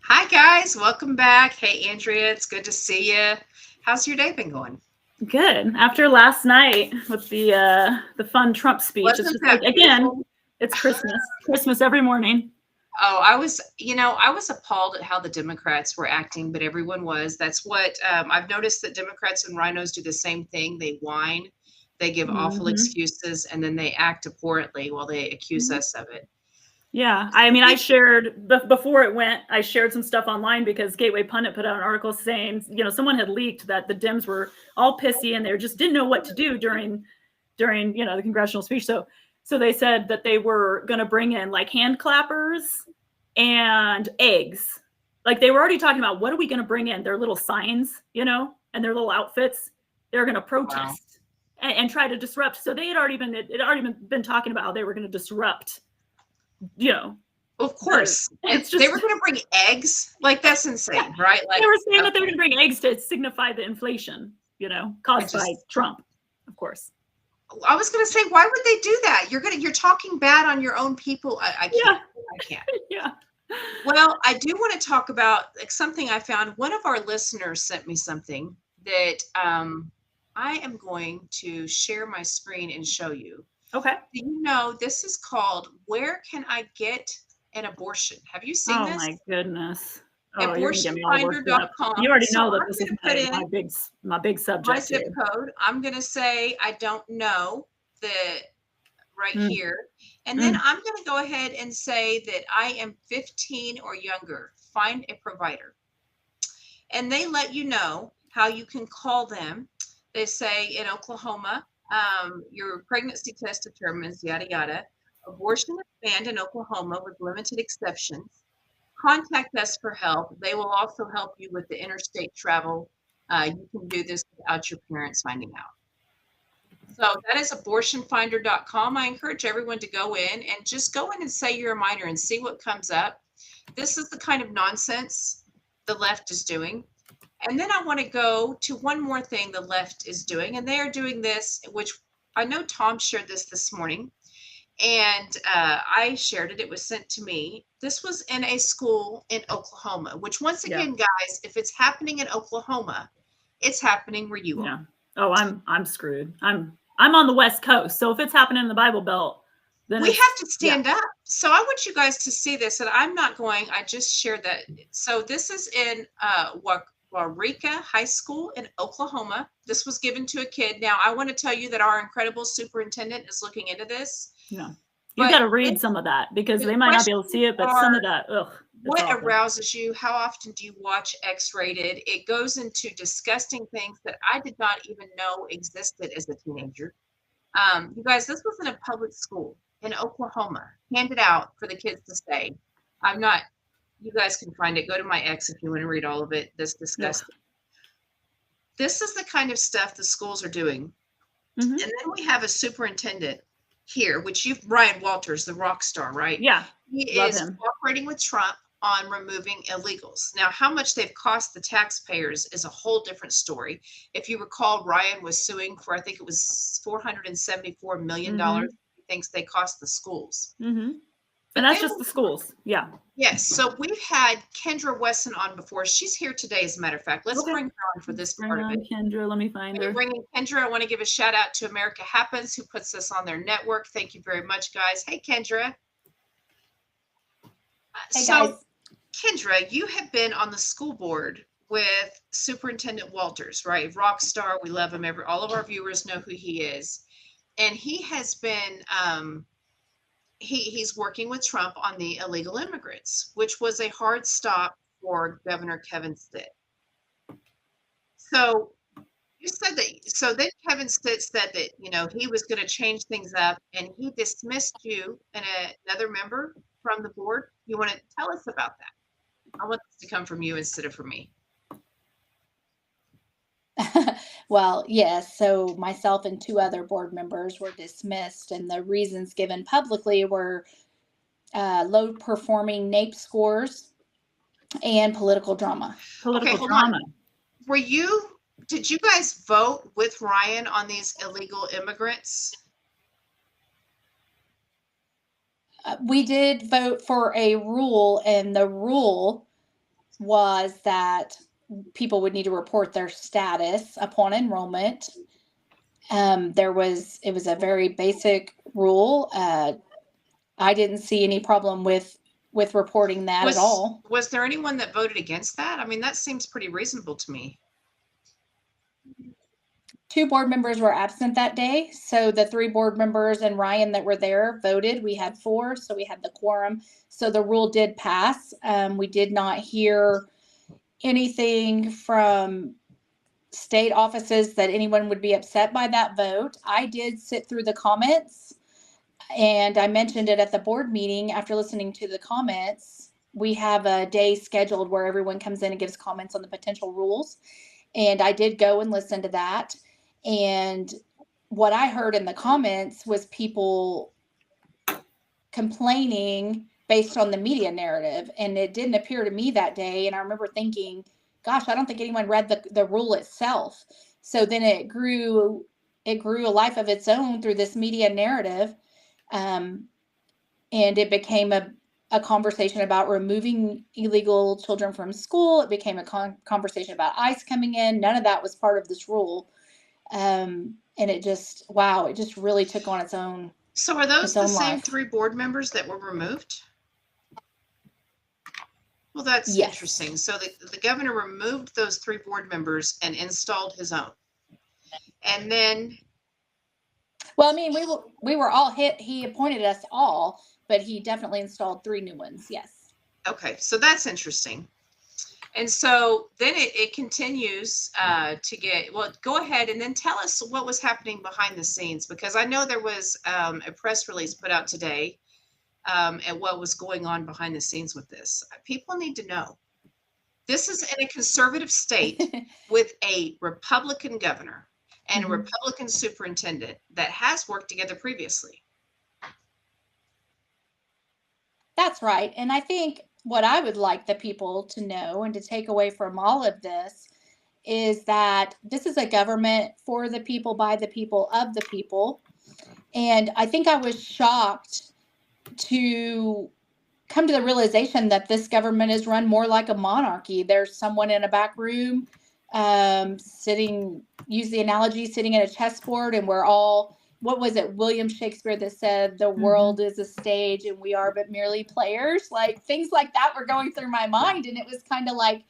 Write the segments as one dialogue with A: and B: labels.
A: Hi guys, welcome back. Hey Andrea, it's good to see you. How's your day been going?
B: Good. After last night with the fun Trump speech, it's
A: Wasn't
B: just like
A: that
B: again,
A: beautiful?
B: it's Christmas. Christmas every morning.
A: Oh, I was appalled at how the Democrats were acting, but everyone was. That's what I've noticed that Democrats and rhinos do the same thing. They whine, they give awful
B: Hmm.
A: excuses, and then they act abhorrently while they accuse us of it.
B: Yeah, I mean, I shared before it went. I shared some stuff online because Gateway Pundit put out an article saying, someone had leaked that the Dems were all pissy and they just didn't know what to do during the congressional speech. So they said that they were going to bring in like hand clappers and eggs. Like they were already talking about what are we going to bring in? Their little signs, and their little outfits. They're going to
A: Wow.
B: protest and try to disrupt. So they had already been talking about how they were going to disrupt. You know,
A: Of course. And
B: it's
A: they
B: just
A: were going to bring eggs? Like that's insane, right?
B: they
A: Like
B: were saying that they were
A: okay.
B: going to bring eggs to signify the inflation,
A: I
B: caused by
A: just
B: Trump, of course.
A: I was going to say, why would they do that? You're talking bad on your own people. I
B: Yeah,
A: can't. I can't.
B: yeah.
A: Well, I do want to talk about like something I found. One of our listeners sent me something that I am going to share my screen and show you.
B: Okay.
A: Do you know this is called "Where Can I Get an Abortion"? Have you seen
B: Oh
A: this?
B: my goodness. Oh, you're gonna get me all worked up. You
A: Abortionfinder.com.
B: already
A: So
B: know that
A: I'm
B: this
A: going
B: is
A: to put
B: my
A: in
B: big
A: my
B: subject
A: zip
B: here.
A: code. I'm going to say I don't know the right
B: Mm,
A: here. And then
B: mm.
A: I'm going to go ahead and say that I am 15 or younger. Find a provider. And they let you know how you can call them. They say in Oklahoma, your pregnancy test determines yada yada. Abortion is banned in Oklahoma with limited exceptions. Contact us for help. They will also help you with the interstate travel. You can do this without your parents finding out. So that is abortionfinder.com. I encourage everyone to go in and just go in and say you're a minor and see what comes up. This is the kind of nonsense the left is doing. And then I want to go to one more thing the left is doing, and they are doing this, which I know Tom shared this morning, and I shared it. It was sent to me. This was in a school in Oklahoma, which, once
B: Yeah,
A: again, guys, if it's happening in Oklahoma, it's happening where you are.
B: yeah. Oh, I'm screwed. I'm on the West Coast, so if it's happening in the Bible Belt, then
A: We
B: it's
A: have to
B: yeah,
A: stand up. So I want you guys to see this, and I'm not going. I just shared that. So this is in Waurika High School in Oklahoma. This was given to a kid. Now I want to tell you that our incredible superintendent is looking into this.
B: yeah. You got
A: But
B: to read
A: this,
B: some of that because
A: the
B: they might not be able to
A: questions
B: see it, but some
A: are:
B: of that, ugh, it's
A: what
B: awful.
A: arouses you? How often do you watch X-rated? It goes into disgusting things that I did not even know existed as a teenager. You guys, this was in a public school in Oklahoma, handed out for the kids to say. I'm not, you guys can find it. Go to my ex if you want to read all of it. This
B: Ugh.
A: disgusting. This is the kind of stuff the schools are doing.
B: Hmm.
A: And then we have a superintendent here, which you, Ryan Walters, the rock star, right?
B: Yeah,
A: He
B: love
A: is
B: him.
A: cooperating with Trump on removing illegals. Now, how much they've cost the taxpayers is a whole different story. If you recall, Ryan was suing for, I think it was $474 million.
B: Hmm.
A: He thinks they cost the schools.
B: Hmm. And
A: But
B: that's
A: then,
B: just the schools. Yeah.
A: yes, so we've had Kendra Wesson on before. She's here today, as a matter of fact. Let's
B: Okay.
A: bring her on for this
B: Let's bring
A: part of it.
B: on Kendra. Let me find
A: And
B: her.
A: bringing Kendra, I want to give a shout out to America Happens, who puts us on their network. Thank you very much, guys. Hey, Kendra.
C: Hey
A: So,
C: guys.
A: Kendra, you have been on the school board with Superintendent Walters, right? Rock star. We love him. All of our viewers know who he is. And he has been, he's working with Trump on the illegal immigrants, which was a hard stop for Governor Kevin Stitt. So you said that, so then Kevin Stitt said that, he was going to change things up and he dismissed you and another member from the board. You want to tell us about that? I want this to come from you instead of from me.
C: Well, yes. So myself and two other board members were dismissed, and the reasons given publicly were low performing NAEP scores and political drama.
A: Okay,
B: Political
A: hold on.
B: drama.
A: Did you guys vote with Ryan on these illegal immigrants?
C: We did vote for a rule, and the rule was that people would need to report their status upon enrollment. It was a very basic rule. I didn't see any problem with reporting that at all.
A: Was there anyone that voted against that? I mean, that seems pretty reasonable to me.
C: 2 board members were absent that day. So the 3 board members and Ryan that were there voted. We had 4, so we had the quorum. So the rule did pass. We did not hear anything from state offices that anyone would be upset by that vote. I did sit through the comments, and I mentioned it at the board meeting after listening to the comments. We have a day scheduled where everyone comes in and gives comments on the potential rules. And I did go and listen to that. And what I heard in the comments was people complaining based on the media narrative. And it didn't appear to me that day. And I remember thinking, gosh, I don't think anyone read the rule itself. So then it grew a life of its own through this media narrative. And it became a conversation about removing illegal children from school. It became a conversation about ICE coming in. None of that was part of this rule. And it just really took on its own.
A: So are those the same
C: life.
A: 3 board members that were removed? Well, that's
C: Yes.
A: Interesting. So the governor removed those 3 board members and installed his own. And then.
C: Well, I mean, we were all hit. He appointed us all, but he definitely installed 3 new ones. Yes.
A: Okay. So that's interesting. And so then it continues to get, well, go ahead and then tell us what was happening behind the scenes, because I know there was a press release put out today and what was going on behind the scenes with this. People need to know. This is in a conservative state with a Republican governor and a Republican superintendent that has worked together previously.
C: That's right. And I think what I would like the people to know and to take away from all of this is that this is a government for the people, by the people, of the people. And I think I was shocked to come to the realization that this government is run more like a monarchy. There's someone in a back room use the analogy, sitting at a chessboard, and we're all, what was it, William Shakespeare that said, the world is a stage and we are but merely players? Like, things like that were going through my mind. And it was kind of like,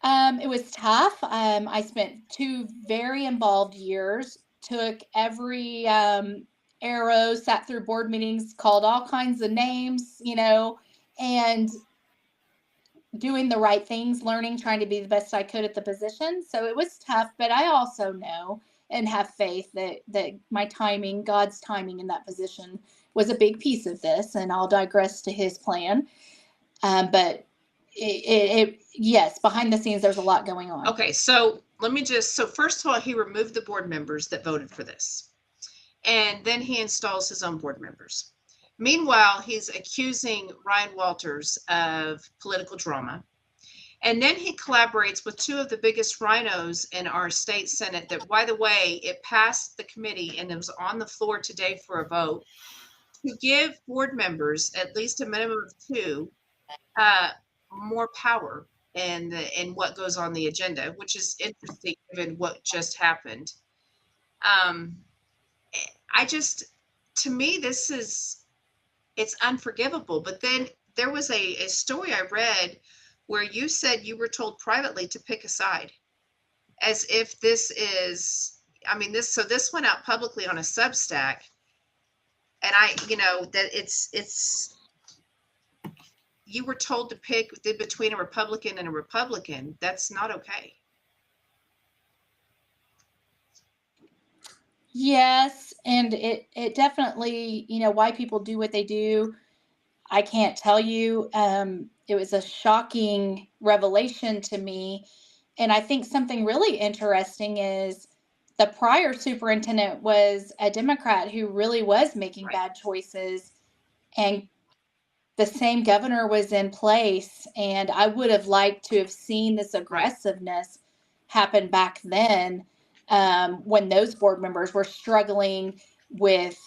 C: it was tough. I spent 2 very involved years, took every arrow, sat through board meetings, called all kinds of names, and doing the right things, learning, trying to be the best I could at the position. So it was tough, but I also know and have faith that my timing, God's timing in that position, was a big piece of this, and I'll digress to his plan. But yes, behind the scenes, there's a lot going on.
A: Okay, so first of all, he removed the board members that voted for this, and then he installs his own board members. Meanwhile, he's accusing Ryan Walters of political drama. And then he collaborates with 2 of the biggest rhinos in our state Senate that, by the way, it passed the committee and it was on the floor today for a vote, to give board members, at least a minimum of 2, more power in what goes on the agenda, which is interesting given what just happened. To me, it's unforgivable. But then there was a story I read where you said you were told privately to pick a side, as if this went out publicly on a Substack, and you were told to pick between a Republican and a Republican. That's not okay.
C: Yes, and it definitely, why people do what they do, I can't tell you. It was a shocking revelation to me. And I think something really interesting is the prior superintendent was a Democrat who really was making bad choices, and the same governor was in place. And I would have liked to have seen this aggressiveness happen back then, when those board members were struggling with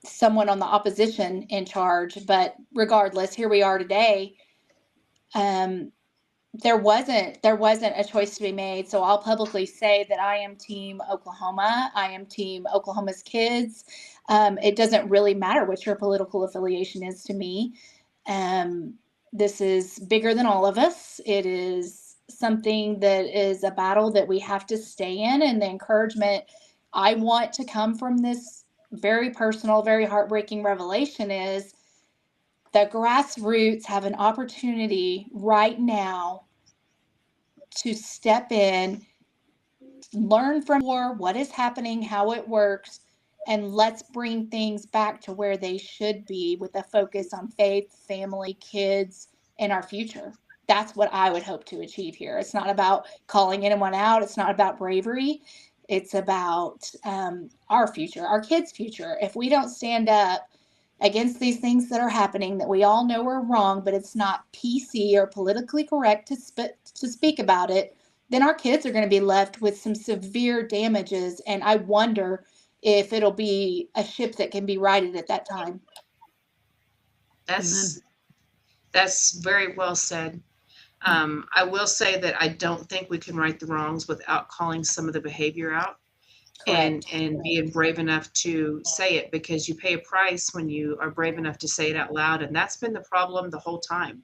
C: someone on the opposition in charge. But regardless, here we are today. there wasn't a choice to be made. So I'll publicly say that I am team Oklahoma. I am team Oklahoma's kids. It doesn't really matter what your political affiliation is to me. This is bigger than all of us. It is something that is a battle that we have to stay in. And the encouragement I want to come from this very personal, very heartbreaking revelation is the grassroots have an opportunity right now to step in, learn from what is happening, how it works, and let's bring things back to where they should be with a focus on faith, family, kids, and our future. That's what I would hope to achieve here. It's not about calling anyone out. It's not about bravery. It's about our future, our kids' future. If we don't stand up against these things that are happening that we all know are wrong, but it's not PC or politically correct to speak about it, then our kids are going to be left with some severe damages. And I wonder if it'll be a ship that can be righted at that time.
A: That's very well said. I will say that I don't think we can right the wrongs without calling some of the behavior out. And being brave enough to say it, because you pay a price when you are brave enough to say it out loud. And that's been the problem the whole time.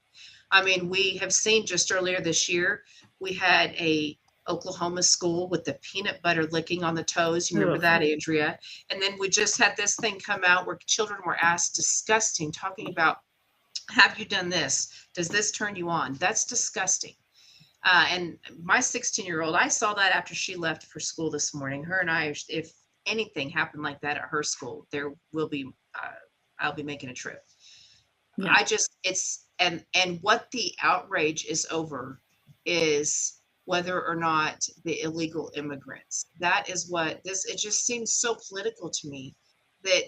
A: I mean, we have seen just earlier this year, we had a Oklahoma school with the peanut butter licking on the toes. You remember that, Andrea? And then we just had this thing come out where children were asked disgusting, talking about, have you done this? Does this turn you on? That's disgusting. And my 16-year-old, I saw that after she left for school this morning. Her and I, if anything happened like that at her school, there will be, I'll be making a trip. Yeah. And what the outrage is over is whether or not the illegal immigrants. That is what it just seems so political to me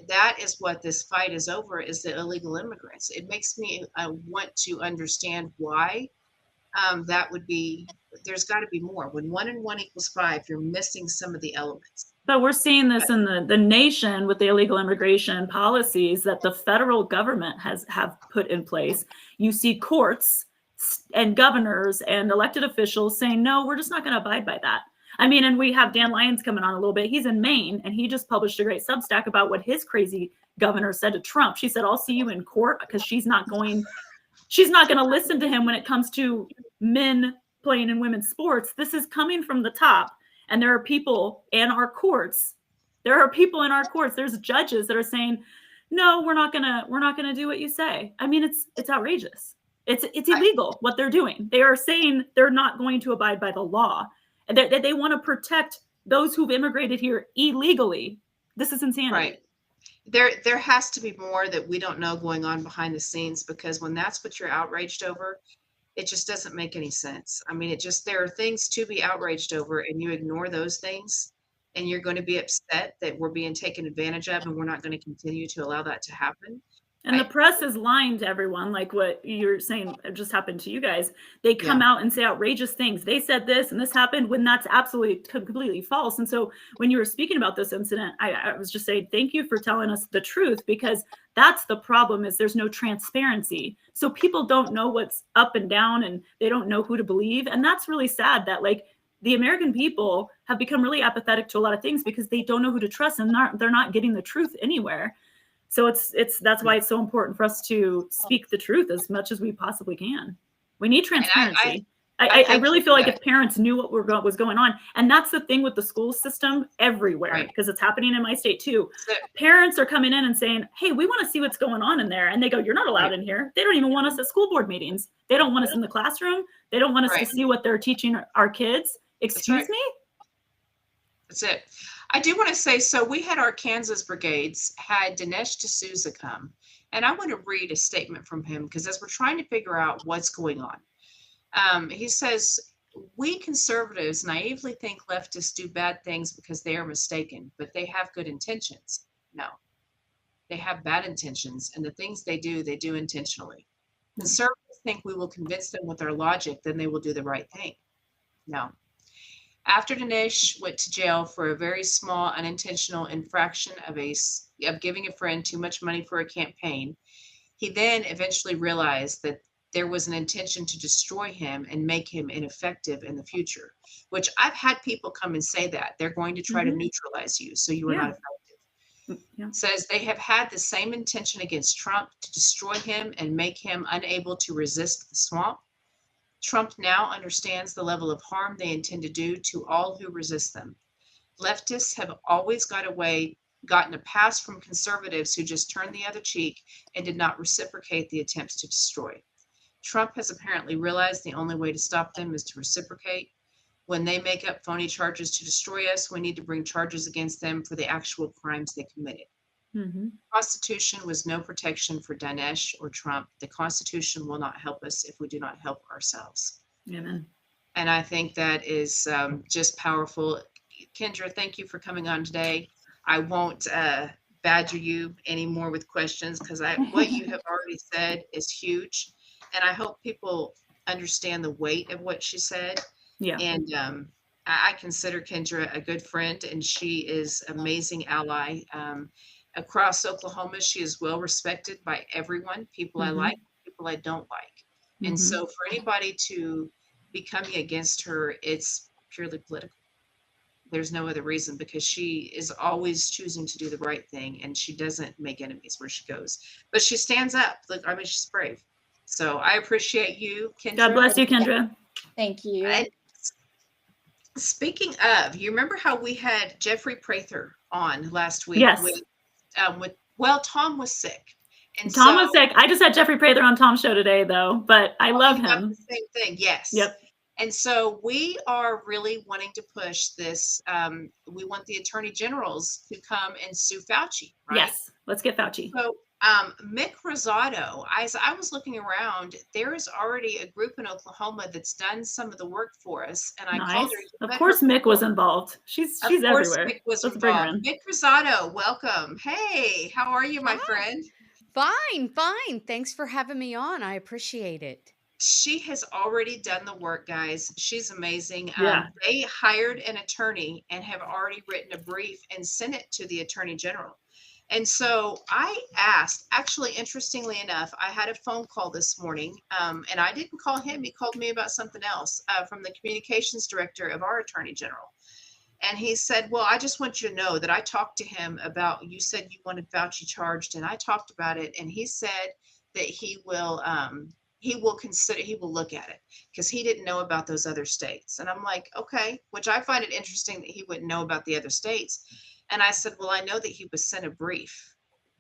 A: that is what this fight is over, is the illegal immigrants. It makes me want to understand why. That would be, there's got to be more. When 1 and 1 equals 5, you're missing some of the elements.
B: But we're seeing this in the nation with the illegal immigration policies that the federal government have put in place. You see courts and governors and elected officials saying, no, we're just not going to abide by that. I mean, and we have Dan Lyons coming on a little bit. He's in Maine, and he just published a great Substack about what his crazy governor said to Trump. She said, I'll see you in court, because she's not going to listen to him when it comes to men playing in women's sports. This is coming from the top. And there are people in our courts. There's judges that are saying, no, we're not gonna do what you say. I mean, it's outrageous. It's illegal what they're doing. They are saying they're not going to abide by the law. And they want to protect those who've immigrated here illegally. This is insanity. Right.
A: There has to be more that we don't know going on behind the scenes, because when that's what you're outraged over, it just doesn't make any sense. I mean, there are things to be outraged over, and you ignore those things, and you're going to be upset that we're being taken advantage of, and we're not going to continue to allow that to happen.
B: And the press is lying to everyone, like what you're saying just happened to you guys. They come out and say outrageous things. They said this and this happened, when that's absolutely completely false. And so when you were speaking about this incident, I was just saying, thank you for telling us the truth, because that's the problem, is there's no transparency. So people don't know what's up and down, and they don't know who to believe. And that's really sad that, like, the American people have become really apathetic to a lot of things because they don't know who to trust, and they're not getting the truth anywhere. So that's why it's so important for us to speak the truth as much as we possibly can. We need transparency. I really feel like if parents knew what was going on, and that's the thing with the school system everywhere, because it's happening in my state too. Parents are coming in and saying, hey, we want to see what's going on in there. And they go, you're not allowed in here. They don't even want us at school board meetings. They don't want us in the classroom. They don't want us to see what they're teaching our kids. Excuse me?
A: That's it. I do want to say, so we had our Kansas brigades, had Dinesh D'Souza come, and I want to read a statement from him, because as we're trying to figure out what's going on, he says, we conservatives naively think leftists do bad things because they are mistaken, but they have good intentions. No, they have bad intentions, and the things they do intentionally. Conservatives think we will convince them with our logic, then they will do the right thing. No. After Dinesh went to jail for a very small unintentional infraction of giving a friend too much money for a campaign, he then eventually realized that there was an intention to destroy him and make him ineffective in the future, which I've had people come and say that they're going to try to neutralize you so you are not
B: Yeah.
A: effective.
B: Yeah.
A: Says they have had the same intention against Trump to destroy him and make him unable to resist the swamp. Trump now understands the level of harm they intend to do to all who resist them. Leftists have always gotten a pass from conservatives who just turned the other cheek and did not reciprocate the attempts to destroy. Trump has apparently realized the only way to stop them is to reciprocate. When they make up phony charges to destroy us, we need to bring charges against them for the actual crimes they committed. The Constitution was no protection for Dinesh or Trump. The Constitution will not help us if we do not help ourselves.
B: Amen.
A: And I think that is just powerful. Kendra, thank you for coming on today. I won't badger you anymore with questions because what you have already said is huge. And I hope people understand the weight of what she said.
B: Yeah.
A: And I consider Kendra a good friend, and she is an amazing ally. Across Oklahoma, she is well respected by everyone, people I like, people I don't like. And so for anybody to be coming against her, it's purely political. There's no other reason, because she is always choosing to do the right thing, and she doesn't make enemies where she goes. But she stands up. Look, I mean, she's brave. So I appreciate you, Kendra.
B: God bless you, Kendra.
C: Thank you.
A: And speaking of, you remember how we had Jeffrey Prather on last week?
B: Yes.
A: Well, Tom was sick. And
B: Tom was sick. I just had Jeffrey Prather on Tom's show today, though, but I love him.
A: The same thing, yes.
B: Yep.
A: And so we are really wanting to push this. We want the attorney generals to come and sue Fauci, right?
B: Yes, let's get Fauci.
A: So Mick Rosado, as I was looking around, there is already a group in Oklahoma that's done some of the work for us. And I called her.
B: Of course, Mick was involved. She's everywhere.
A: Mick was
B: Let's bring her
A: involved.
B: in.
A: Mick Rosado, welcome. Hey, how are you, my friend?
D: Fine. Thanks for having me on. I appreciate it.
A: She has already done the work, guys. She's amazing.
B: Yeah.
A: They hired an attorney and have already written a brief and sent it to the attorney general. And so I asked, actually, interestingly enough, I had a phone call this morning, and I didn't call him. He called me about something else from the communications director of our attorney general. And he said, well, I just want you to know that I talked to him about, you said you wanted Fauci charged, and I talked about it. And he said that he will look at it, because he didn't know about those other states. And I'm like, okay, which I find it interesting that he wouldn't know about the other states. And I said, well, I know that he was sent a brief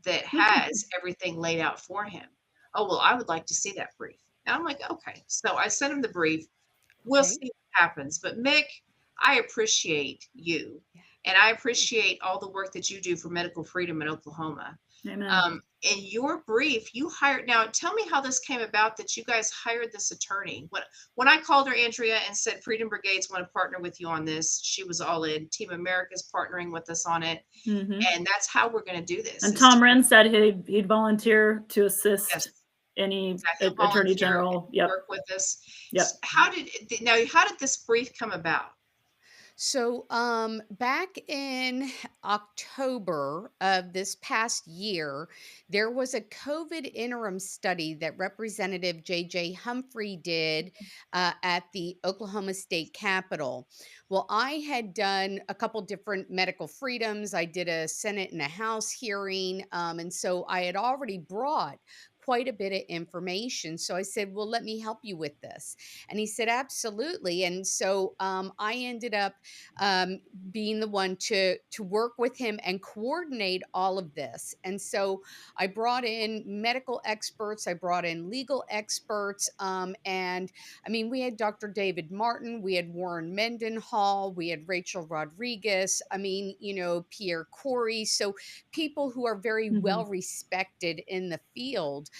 A: that has everything laid out for him. Oh, well, I would like to see that brief. And I'm like, okay. So I sent him the brief. We'll see what happens. But Mick, I appreciate you. And I appreciate all the work that you do for medical freedom in Oklahoma.
B: Amen.
A: In your brief, you hired, now tell me how this came about that you guys hired this attorney. When I called her, Andrea, and said Freedom Brigades want to partner with you on this, she was all in. Team America's partnering with us on it. And that's how we're going to do this.
B: And Tom Wren said he'd volunteer to assist any attorney general.
A: Work with us.
B: Yep.
A: How did this brief come about?
D: So, back in October of this past year, there was a COVID interim study that Representative J.J. Humphrey did at the Oklahoma State Capitol. Well, I had done a couple different medical freedoms. I did a Senate and a House hearing. And so I had already brought quite a bit of information. So I said, well, let me help you with this. And he said, absolutely. And so I ended up being the one to work with him and coordinate all of this. And so I brought in medical experts, I brought in legal experts, and I mean, we had Dr. David Martin, we had Warren Mendenhall, we had Rachel Rodriguez, I mean, Pierre Corey. So people who are very well respected in the field.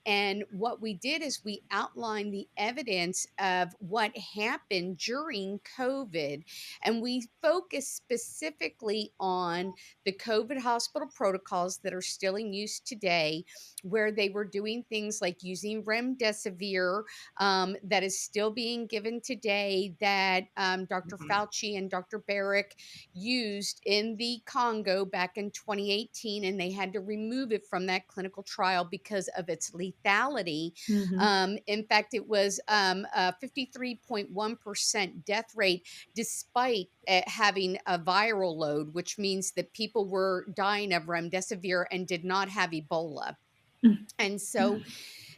D: And what we did is we outlined the evidence of what happened during COVID. And we focused specifically on the COVID hospital protocols that are still in use today, where they were doing things like using remdesivir that is still being given today, that Dr. Fauci and Dr. Barrick used in the Congo back in 2018, and they had to remove it from that clinical trial because of its lethality.
B: Mhm.
D: In fact, it was a 53.1% death rate, despite having a viral load, which means that people were dying of remdesivir and did not have Ebola.
B: Mm.
D: And so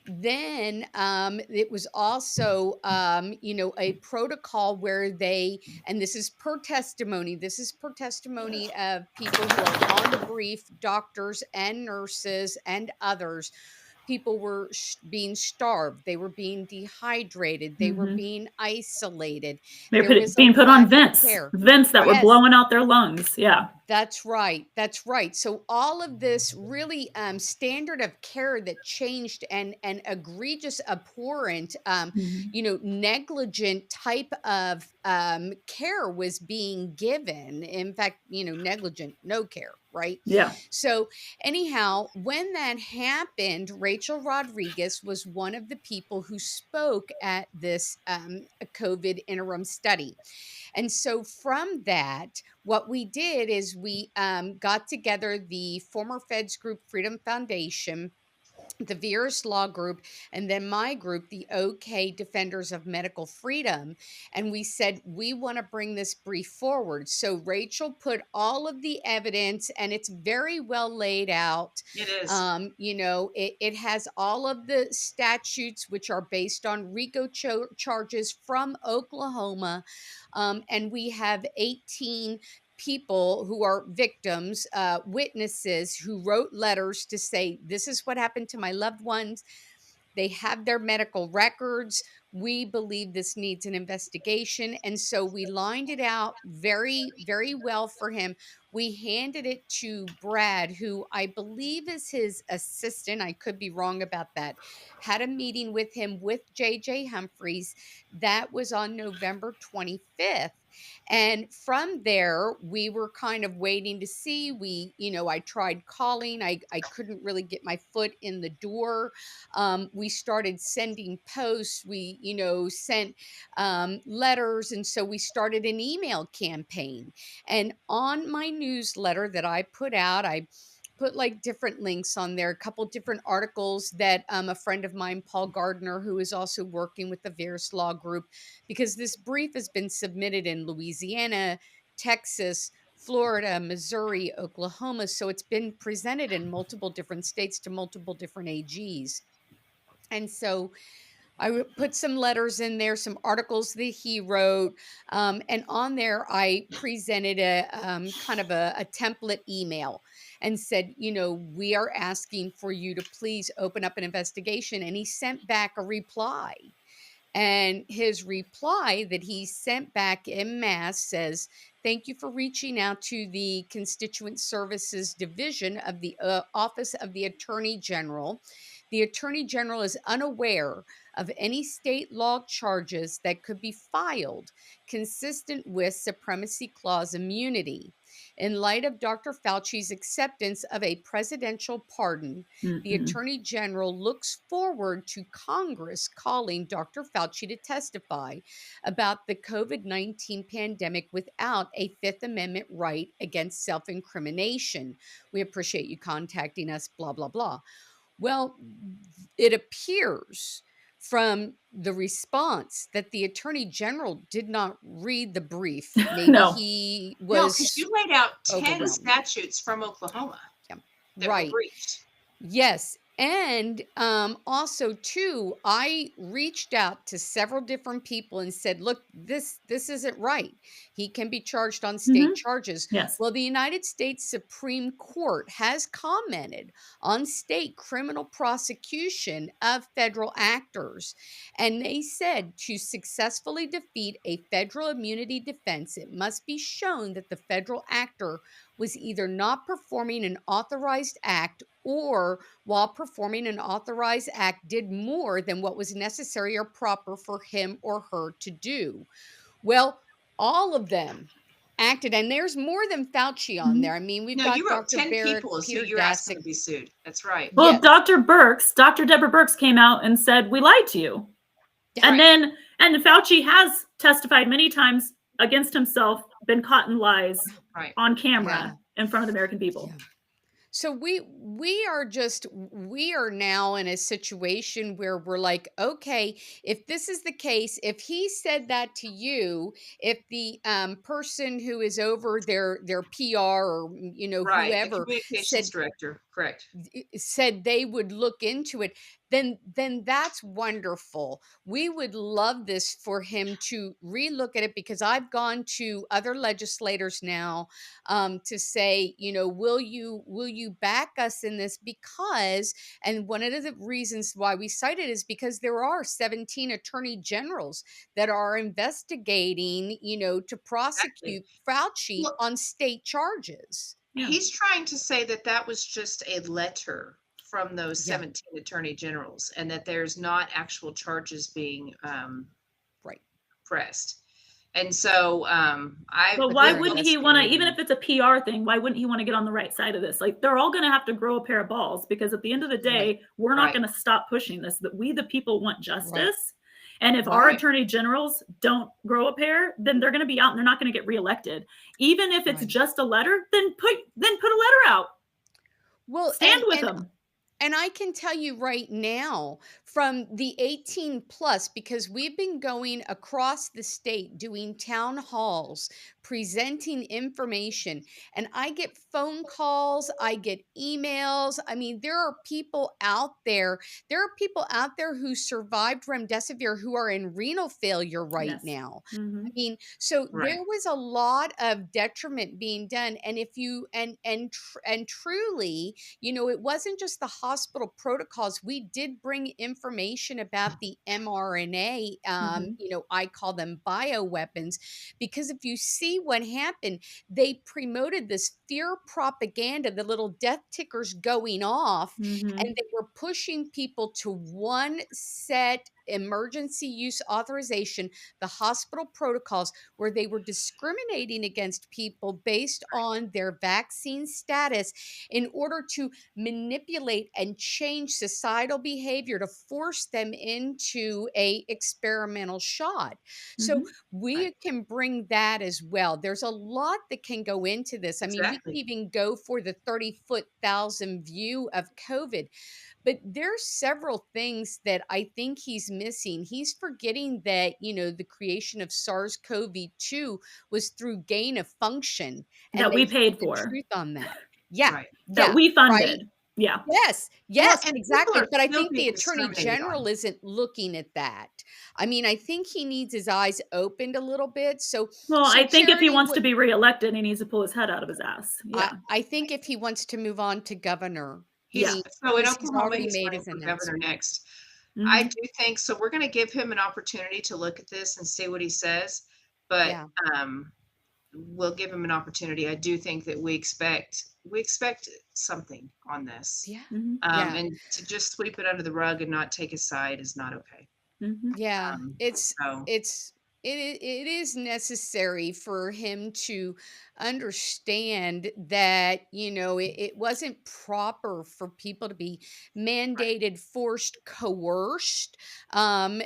D: then it was also, a protocol where they, and this is per testimony of people who are on the brief, doctors and nurses and others. People were being starved. They were being dehydrated. They were
B: Mhm.
D: being isolated.
B: They're
D: There was a
B: being put on
D: lack of
B: vents
D: care.
B: that were
A: Right.
D: Yes.
B: blowing out their lungs. Yeah.
D: That's right. That's right. So all of this really standard of care that changed, and egregious, abhorrent,
B: Mhm.
D: negligent type of care was being given. In fact, negligent, no care, right?
B: Yeah.
D: So anyhow, when that happened, Rachel Rodriguez was one of the people who spoke at this COVID interim study. And so from that, what we did is we got together the former Feds group Freedom Foundation, the Virus Law Group, and then my group, the OK Defenders of Medical Freedom. And we said, we want to bring this brief forward. So Rachel put all of the evidence, and it's very well laid out.
A: It is.
D: It has all of the statutes, which are based on RICO charges from Oklahoma. And we have 18 people who are victims, witnesses who wrote letters to say, this is what happened to my loved ones. They have their medical records. We believe this needs an investigation. And so we lined it out very, very well for him. We handed it to Brad, who I believe is his assistant. I could be wrong about that. Had a meeting with him with JJ Humphreys. That was on November 25th. And from there, we were kind of waiting to see. I tried calling. I couldn't really get my foot in the door. We started sending posts. We, sent letters. And so we started an email campaign. And on my newsletter that I put out, I put like different links on there, a couple different articles that a friend of mine, Paul Gardner, who is also working with the Virus Law Group, because this brief has been submitted in Louisiana, Texas, Florida, Missouri, Oklahoma. So it's been presented in multiple different states to multiple different AGs. And so I put some letters in there, some articles that he wrote. And on there, I presented a kind of a template email and said, we are asking for you to please open up an investigation. And he sent back a reply. And his reply that he sent back en masse says, thank you for reaching out to the Constituent Services Division of the Office of the Attorney General. The Attorney General is unaware of any state law charges that could be filed consistent with Supremacy Clause immunity. In light of Dr. Fauci's acceptance of a presidential pardon, the
B: Mhm.
D: Attorney General looks forward to Congress calling Dr. Fauci to testify about the COVID-19 pandemic without a Fifth Amendment right against self-incrimination. We appreciate you contacting us, blah, blah, blah. Well, it appears from the response that the Attorney General did not read the brief. Maybe
B: No.
D: he
A: No, because
D: was
A: you laid out 10
D: overwhelmed.
A: statutes from Oklahoma
D: Yeah.
A: that were
D: Right.
A: breached.
D: Yes. And also, too, I reached out to several different people and said, look, this isn't right. He can be charged on state
B: Mhm.
D: charges.
B: Yes.
D: Well, the United States Supreme Court has commented on state criminal prosecution of federal actors. And they said to successfully defeat a federal immunity defense, it must be shown that the federal actor was either not performing an authorized act, or while performing an authorized act did more than what was necessary or proper for him or her to do. Well, all of them acted, and there's more than Fauci on
B: Mhm.
D: there. I mean, we've
A: No,
D: got
A: you wrote
D: Dr.
A: 10
D: Barrett,
A: people is who
D: Peter
A: you're asking
D: Daszak.
A: to be sued. That's right.
B: Well,
D: Yes.
B: Dr. Deborah Birx came out and said, we lied to you.
D: Right.
B: And Fauci has testified many times against himself, been caught in lies
A: Right.
B: on camera in front of the American people.
D: Yeah. So we are now in a situation where we're like, okay, if this is the case, if he said that to you, if the person who is over their PR or
A: Right. The
D: whoever
A: communications
D: said
A: director, correct.
D: they would look into it, then that's wonderful. We would love this for him to relook at it, because I've gone to other legislators now to say, will you back us in this? Because, and one of the reasons why we cite it is because there are 17 attorney generals that are investigating, to
A: Exactly.
D: prosecute Fauci
A: Well,
D: on state charges.
B: Yeah.
A: he's trying to say that that was just a letter from those
D: Yeah.
A: 17 attorney generals, and that there's not actual charges being
D: Right.
A: pressed. And so
B: But
D: But
B: why
D: they're
B: wouldn't he want to, even
D: investigating.
B: if it's a PR thing, why wouldn't he want to get on the right side of this? Like, they're all going to have to grow a pair of balls, because at the end of the day,
D: Right.
B: we're not
A: Right.
B: going to stop pushing this, that we, the people, want
D: Right.
B: justice. And if our
A: Right.
B: attorney generals don't grow a pair, then they're going to be out and they're not going to get reelected. Even if it's
D: Right.
B: just a letter, then put a letter out.
D: Well,
B: Stand with them.
D: And I can tell you right now, from the 18 plus, because we've been going across the state doing town halls, presenting information, and I get phone calls, I get emails. I mean, there are people out there. There are people out there who survived remdesivir who are in renal failure right
B: Yes.
D: now.
B: Mhm.
D: I mean, so
A: Right.
D: there was a lot of detriment being done, and if you and truly, it wasn't just the hospital protocols. We did bring information about the mRNA.
B: Mhm.
D: I call them bioweapons, because if you see what happened, they promoted this fear propaganda, the little death tickers going off,
B: Mhm.
D: and they were pushing people to one set emergency use authorization, the hospital protocols, where they were discriminating against people based on their vaccine status in order to manipulate and change societal behavior to force them into a experimental shot. So
B: Mhm.
D: we
A: Right.
D: can bring that as well. There's a lot that can go into this. I mean, we can
A: Exactly.
D: even go for the 30,000 view of COVID, but there's several things that I think he's missing. He's forgetting that, the creation of SARS-CoV-2 was through gain of function, and
B: That we
D: they hid
B: paid
D: the
B: for,
D: truth on that. Yeah.
A: Right.
B: that
D: Yeah.
B: we
D: Right.
B: funded. Yeah.
D: Yes,
A: Well,
D: yes,
A: and people
D: exactly.
A: are
D: But I
A: still
D: think the
A: being
D: attorney
A: discriminated
D: general
A: on.
D: isn't looking at that. I mean, I think he needs his eyes opened a little bit. So,
B: Well, I think if he
D: Charity,
B: wants
D: what
B: to be reelected, he needs to pull his head out of his ass.
D: I
B: Yeah.
D: I think if he wants to move on to governor,
B: Yeah.
A: So in
D: he's
A: Oklahoma,
D: already
A: he's
D: made
A: running
D: his
A: for governor
D: announcement.
A: next. I
B: Mhm.
A: do think so. We're going to give him an opportunity to look at this and see what he says, but
D: Yeah.
A: we'll give him an opportunity. I do think that we expect something on this,
D: Yeah.
B: Mhm.
D: Yeah.
A: and to just sweep it under the rug and not take a side is not okay.
B: Mhm.
D: Yeah.
A: So
D: It is necessary for him to understand that, it wasn't proper for people to be
A: right.
D: mandated, forced, coerced, from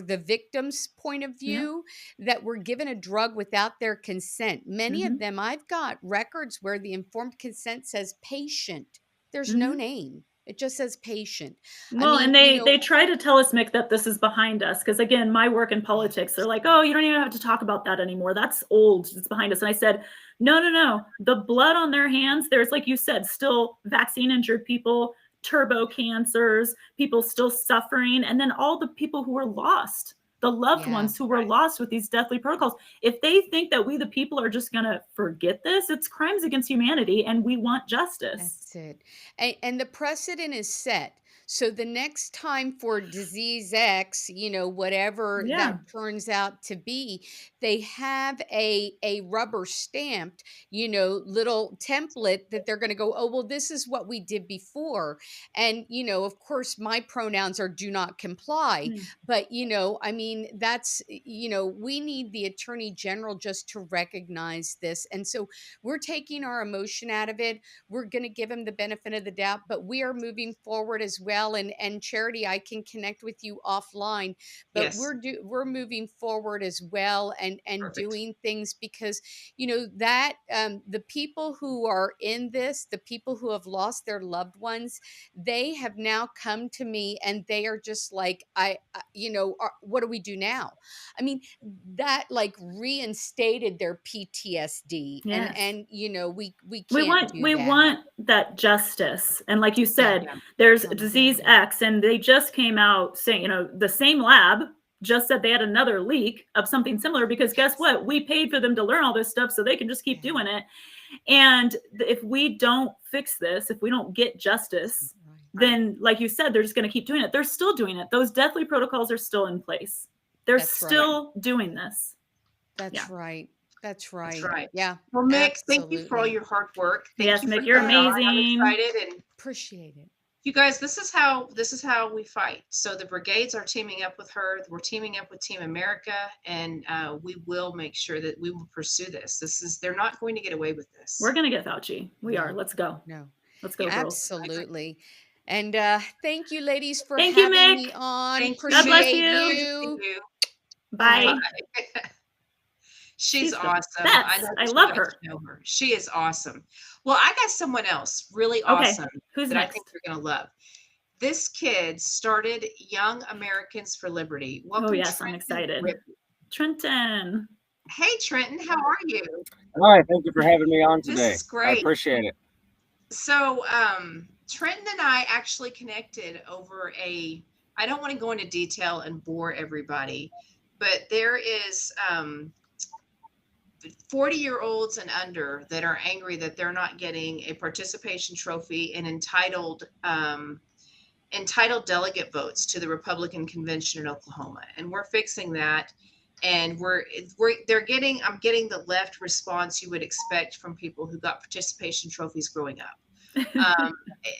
D: the victim's point of
B: Yeah.
D: view, that were given a drug without their consent. Many of
B: Mhm.
D: them, I've got records where the informed consent says patient. There's no
B: Mhm.
D: name. It just says patient. I
B: Well,
D: mean,
B: and they try to tell us, Mick, that this is behind us. Because again, my work in politics, they're like, "Oh, you don't even have to talk about that anymore. That's old. It's behind us." And I said, "No, no, no. The blood on their hands. There's, like you said, still vaccine injured people, turbo cancers, people still suffering, and then all the people who were lost, the loved
D: yeah.
B: ones who were
A: Right.
B: lost with these deathly protocols. If they think that we, the people, are just going to forget this, it's crimes against humanity, and we want justice."
D: That's it. And the precedent is set. So the next time for disease X, whatever
B: Yeah.
D: that turns out to be, they have a rubber stamped, little template that they're going to go, oh, well, this is what we did before. And, of course, my pronouns are do not comply.
B: Mm.
D: But, I mean, that's, we need the attorney general just to recognize this. And so we're taking our emotion out of it. We're going to give him the benefit of the doubt, but we are moving forward as well. well. And Charity, I can connect with you offline, but
A: Yes.
D: we're moving forward as well, and
A: Perfect.
D: doing things because, you know, that the people who are in this, the people who have lost their loved ones, they have now come to me and they are just like, you know, what do we do now? I mean, that like reinstated their PTSD.
B: Yes.
D: And you know, we
B: We
D: can't do that.
B: want that justice. And like you said,
A: Yeah.
B: there's disease X, and they just came out saying, you know, the same lab just said they had another leak of something similar, because guess what? We paid for them to learn all this stuff so they can just keep doing it. And if we don't fix this, if we don't get justice, then like you said, they're just going to keep doing it. They're still doing it. Those deathly protocols are still in place. They're still doing this.
D: That's right. That's right.
A: That's right.
D: Yeah.
A: Well, Mick, thank you for all your hard work.
B: Yes,
A: Thank you
B: Mick,
A: for
B: you're
A: coming on.
B: amazing.
A: I'm excited and
D: appreciate it.
A: You guys, this is how we fight. So the brigades are teaming up with her. We're teaming up with Team America, and we will make sure that we will pursue this. They're not going to get away with this.
B: We're going to get Fauci. We are. Let's go.
D: No.
B: Let's go.
D: Absolutely. And thank you, ladies, for
B: Thank you,
D: having
B: Mick.
D: me on.
A: Thank
B: God bless
A: you.
B: you. Bye.
A: She's awesome.
B: I love her.
A: She is awesome. Well, I got someone else really awesome
B: Who's
A: that
B: next?
A: I think you're going to love. This kid started Young Americans for Liberty. Welcome,
B: yes,
A: Trenten.
B: I'm excited.
A: Rippy.
B: Trenten.
A: Hey, Trenten, how are you?
E: Hi, thank you for having me on today.
A: This is great.
E: I appreciate it.
A: So, Trenten and I actually connected over I don't want to go into detail and bore everybody, but there is 40-year-olds and under that are angry that they're not getting a participation trophy and entitled delegate votes to the Republican convention in Oklahoma. And we're fixing that. And I'm getting the left response you would expect from people who got participation trophies growing up.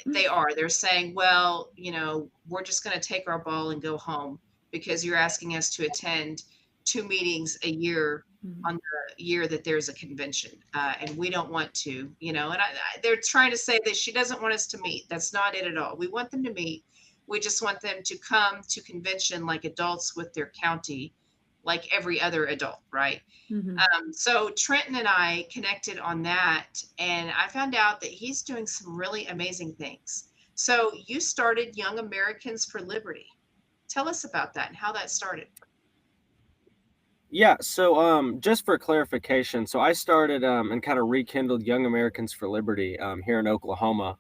A: They're saying, well, you know, we're just going to take our ball and go home because you're asking us to attend 2 meetings a year on the year that there's a convention. And we don't want to, you know, and they're trying to say that she doesn't want us to meet. That's not it at all. We want them to meet. We just want them to come to convention like adults with their county, like every other adult, right? So Trenten and I connected on that, and I found out that he's doing some really amazing things. So you started Young Americans for Liberty. Tell us about that and how that started.
E: Yeah, so just for clarification, so I started and kind of rekindled Young Americans for Liberty here in Oklahoma,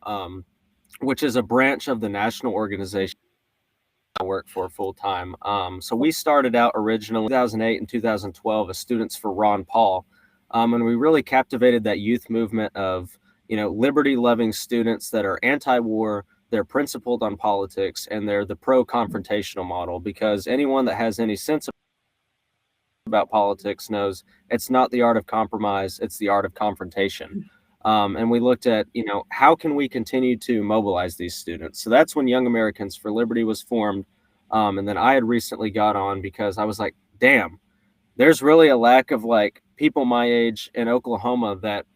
E: which is a branch of the national organization I work for full time. So we started out originally in 2008 and 2012 as students for Ron Paul, and we really captivated that youth movement of, you know, liberty-loving students that are anti-war. They're principled on politics, and they're the pro-confrontational model, because anyone that has any sense about politics knows it's not the art of compromise, it's the art of confrontation. And we looked at, you know, how can we continue to mobilize these students? So that's when Young Americans for Liberty was formed. And then I had recently got on because I was like, damn, there's really a lack of like people my age in Oklahoma that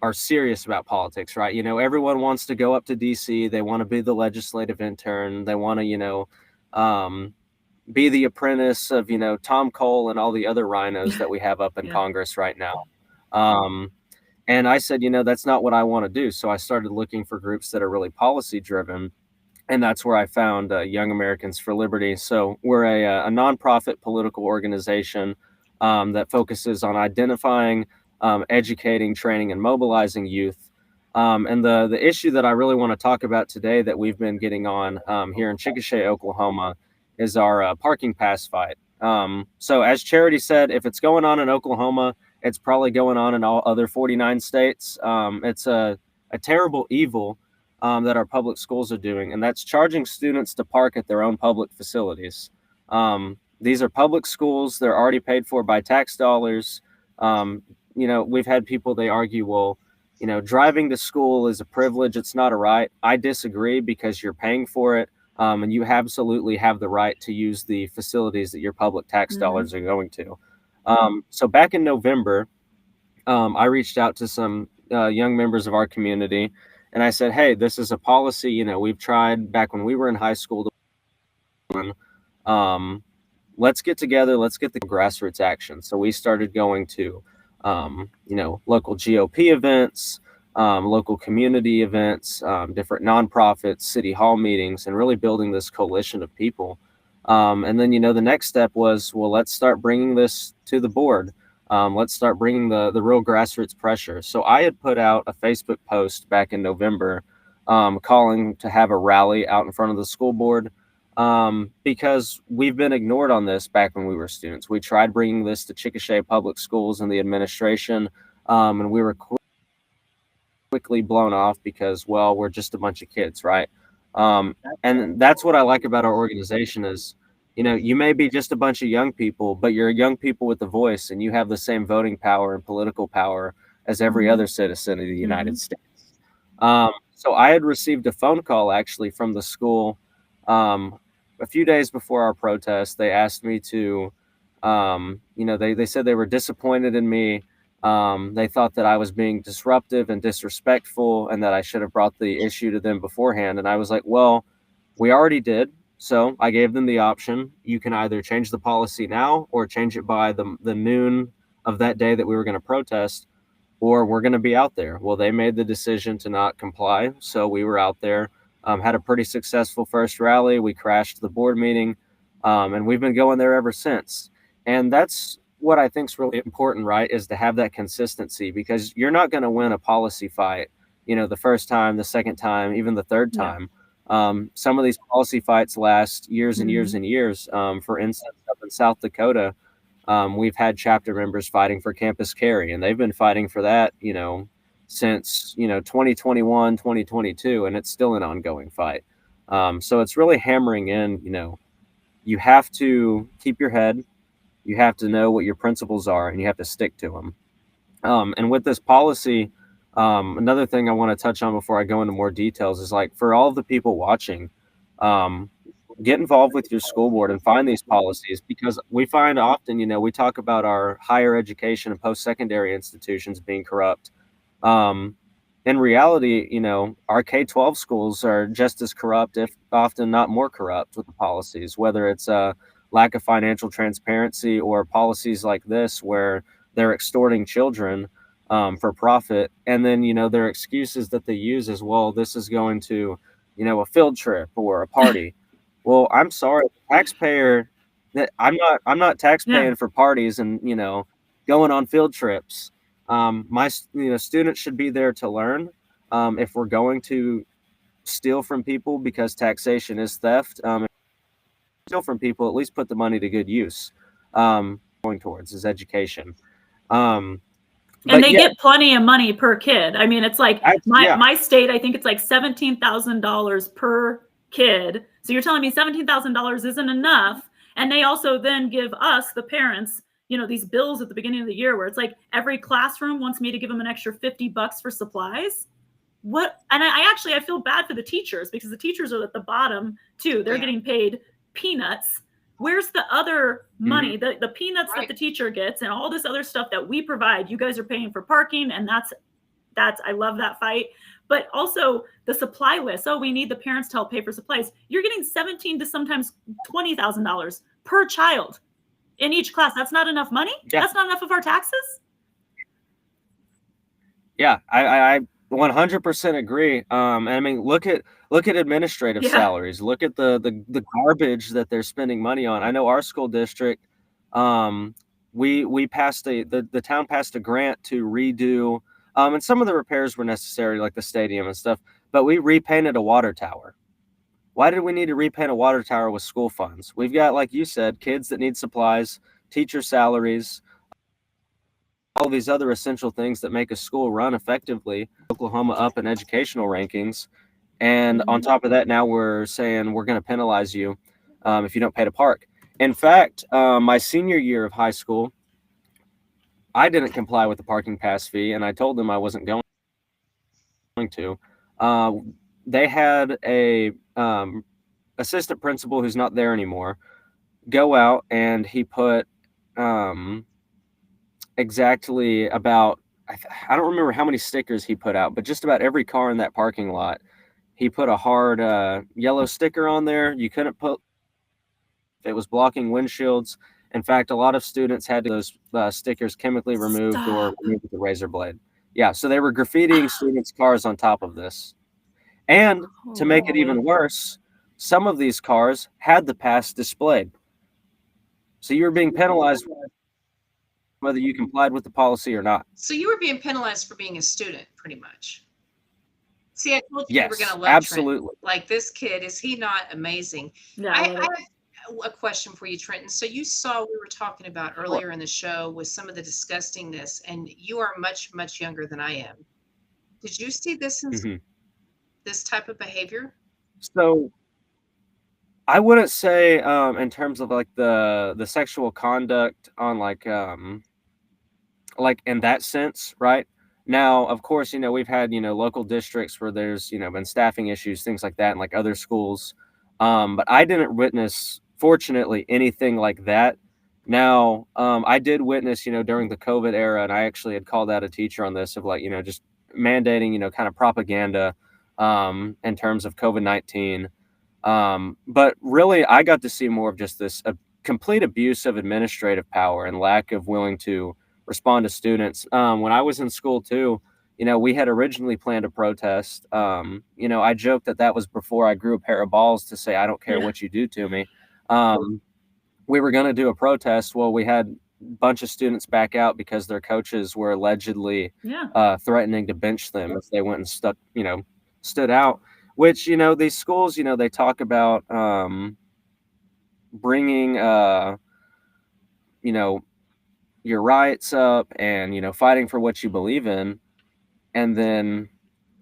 E: are serious about politics, right? You know, everyone wants to go up to DC. They want to be the legislative intern. They want to, you know, be the apprentice of, you know, Tom Cole and all the other rhinos that we have up in Congress right now. And I said, you know, that's not what I want to do. So I started looking for groups that are really policy driven. And that's where I found Young Americans for Liberty. So we're a nonprofit political organization that focuses on identifying, educating, training, and mobilizing youth. And the issue that I really want to talk about today that we've been getting on here in Chickasha, Oklahoma, is our parking pass fight. So as Charity said, if it's going on in Oklahoma, it's probably going on in all other 49 states. It's a terrible evil that our public schools are doing, and that's charging students to park at their own public facilities. These are public schools. They're already paid for by tax dollars. You know, we've had people, they argue, well, you know, driving to school is a privilege. It's not a right. I disagree, because you're paying for it. And you absolutely have the right to use the facilities that your public tax dollars are going to. So back in November, I reached out to some young members of our community, And I said, hey, this is a policy, you know, we've tried back when we were in high school. Let's get together, let's get the grassroots action. So we started going to, you know, local GOP events, local community events, different nonprofits, city hall meetings, and really building this coalition of people. And then, you know, the next step was, well, let's start bringing this to the board. Let's start bringing the real grassroots pressure. So I had put out a Facebook post back in November calling to have a rally out in front of the school board because we've been ignored on this back when we were students. We tried bringing this to Chickasha Public Schools and the administration, and we were quickly blown off because, well, we're just a bunch of kids, right? And that's what I like about our organization is, you know, you may be just a bunch of young people, but you're young people with a voice, and you have the same voting power and political power as every other citizen of the United States. So I had received a phone call actually from the school a few days before our protest. They asked me to, you know, they said they were disappointed in me. They thought that I was being disruptive and disrespectful and that I should have brought the issue to them beforehand. And I was like, well, we already did. So I gave them the option. You can either change the policy now or change it by the noon of that day that we were going to protest, or we're going to be out there. Well, they made the decision to not comply. So we were out there, had a pretty successful first rally. We crashed the board meeting, and we've been going there ever since. And that's what I think is really important, right, is to have that consistency, because you're not going to win a policy fight, you know, the first time, the second time, even the third time. Some of these policy fights last years and years and years. For instance, up in South Dakota, we've had chapter members fighting for campus carry, and they've been fighting for that, you know, since, you know, 2021, 2022, and it's still an ongoing fight. So it's really hammering in, you know, you have to keep your head, you have to know what your principles are, and you have to stick to them. And with this policy, another thing I want to touch on before I go into more details is, like, for all of the people watching, get involved with your school board and find these policies, because we find often, you know, we talk about our higher education and post-secondary institutions being corrupt. In reality, you know, our K-12 schools are just as corrupt, if often not more corrupt, with the policies, whether it's a lack of financial transparency or policies like this where they're extorting children for profit. And then, you know, their excuses that they use as, well, this is going to, you know, a field trip or a party. Well, I'm sorry, taxpayer, that I'm not taxpaying for parties and, you know, going on field trips. My, you know, students should be there to learn. If we're going to steal from people, because taxation is theft, steal from people, at least put the money to good use. Going towards is education.
B: And they get plenty of money per kid. I mean, it's like my state, I think it's like $17,000 per kid. So you're telling me $17,000 isn't enough. And they also then give us, the parents, you know, these bills at the beginning of the year where it's like every classroom wants me to give them an extra $50 for supplies. What? And I feel bad for the teachers, because the teachers are at the bottom too. They're getting paid peanuts. Where's the other money, the peanuts that the teacher gets and all this other stuff that we provide? You guys are paying for parking, and that's I love that fight. But also the supply list. Oh, we need the parents to help pay for supplies. You're getting $17,000 to sometimes $20,000 per child in each class. That's not enough money. That's not enough of our taxes.
E: Yeah, I 100% agree. I mean, look at administrative salaries. Look at the garbage that they're spending money on. I know our school district, we passed the town passed a grant to redo, and some of the repairs were necessary, like the stadium and stuff, but we repainted a water tower. Why did we need to repaint a water tower with school funds? We've got, like you said, kids that need supplies, teacher salaries, all these other essential things that make a school run effectively. Oklahoma up in educational rankings. And on top of that, now we're saying we're going to penalize you if you don't pay to park. In fact, my senior year of high school, I didn't comply with the parking pass fee, and I told them I wasn't going to. They had a assistant principal who's not there anymore go out, and he put exactly about I don't remember how many stickers he put out, but just about every car in that parking lot, he put a hard yellow sticker on there. You couldn't put, it was blocking windshields. In fact, a lot of students had those stickers chemically removed or removed with a razor blade. Yeah, so they were graffitiing students' cars on top of this. And to make it even worse, some of these cars had the pass displayed. So you were being penalized whether you complied with the policy or not.
A: So you were being penalized for being a student, pretty much. See, I told you you were going
E: Yes,
A: to love
E: absolutely.
A: Trenton. Like, this kid, is he not amazing?
B: Yeah,
A: I
B: I love it.
A: have a question for you, Trenton. So you saw we were talking about earlier in the show with some of the disgustingness, and you are much, much younger than I am. Did you see this in this type of behavior?
E: So I wouldn't say in terms of like the sexual conduct on like in that sense, right? Now, of course, we've had, local districts where there's, been staffing issues, things like that, and like other schools. But I didn't witness, fortunately, anything like that. Now, I did witness, during the COVID era, and I actually had called out a teacher on this of like, just mandating, kind of propaganda in terms of COVID-19. But really, I got to see more of just this complete abuse of administrative power and lack of willing to respond to students. When I was in school too, we had originally planned a protest. I joked that was before I grew a pair of balls to say, I don't care what you do to me. We were going to do a protest. Well, we had a bunch of students back out because their coaches were allegedly threatening to bench them if they went and stood out, which, these schools, they talk about bringing, your rights up and fighting for what you believe in, and then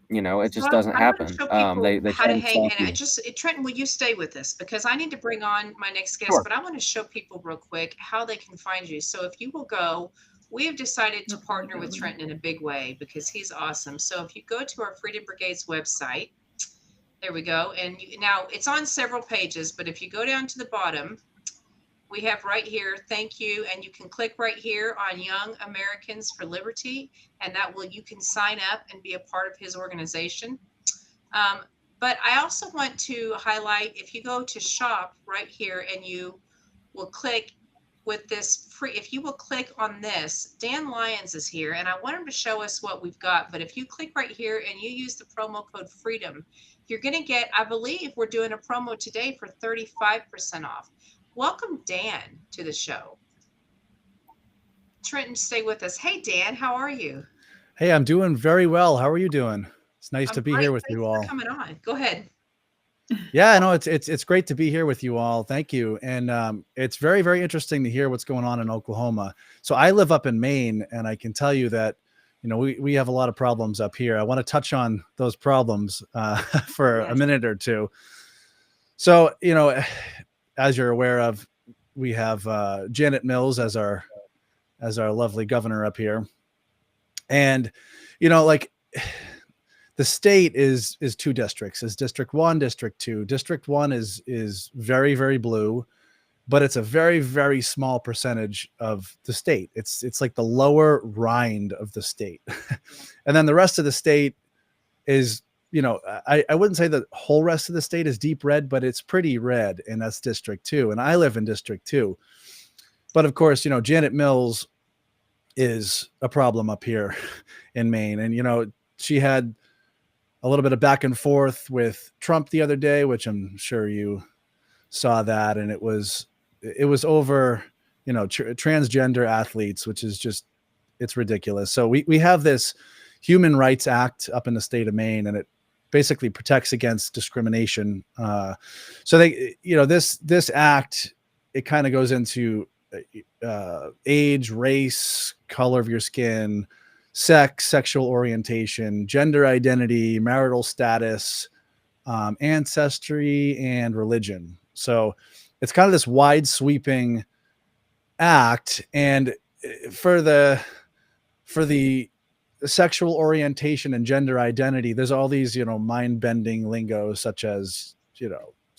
E: it just doesn't happen. They
A: how to hang. And Trenton, will you stay with us, because I need to bring on my next guest?
E: Sure.
A: But I want to show people real quick how they can find you. So if you will go, we have decided to partner with Trenton in a big way because he's awesome. So if you go to our Freedom Brigade's website, there we go. And now it's on several pages, but if you go down to the bottom, we have right here, thank you. And you can click right here on Young Americans for Liberty, and you can sign up and be a part of his organization. But I also want to highlight, if you go to shop right here and you will click with this free, if you will click on this, Dan Lyons is here, and I want him to show us what we've got. But if you click right here and you use the promo code FREEDOM, you're going to get, I believe we're doing a promo today for 35% off. Welcome, Dan, to the show. Trenton, stay with us. Hey, Dan, how are you?
F: Hey, I'm doing very well. How are you doing? It's nice to be here with you all.
A: Thanks for coming on. Go ahead.
F: Yeah, no, it's great to be here with you all. Thank you. And it's very, very interesting to hear what's going on in Oklahoma. So I live up in Maine, and I can tell you that, we have a lot of problems up here. I want to touch on those problems for a minute or two. So, as you're aware of, we have Janet Mills as our lovely governor up here. And, the state is two districts, is District 1, District 2. District 1 is very, very blue, but it's a very, very small percentage of the state. It's like the lower rind of the state. And then the rest of the state is, I wouldn't say the whole rest of the state is deep red, but it's pretty red, and that's District 2. And I live in District 2. But of course, Janet Mills is a problem up here in Maine. And, she had a little bit of back and forth with Trump the other day, which I'm sure you saw that. And it was over, transgender athletes, which is just, it's ridiculous. So we have this Human Rights Act up in the state of Maine, and it basically protects against discrimination. So they, this act, it kind of goes into age, race, color of your skin, sex, sexual orientation, gender identity, marital status, ancestry, and religion. So it's kind of this wide sweeping act. And for the sexual orientation and gender identity, there's all these, mind-bending lingo, such as,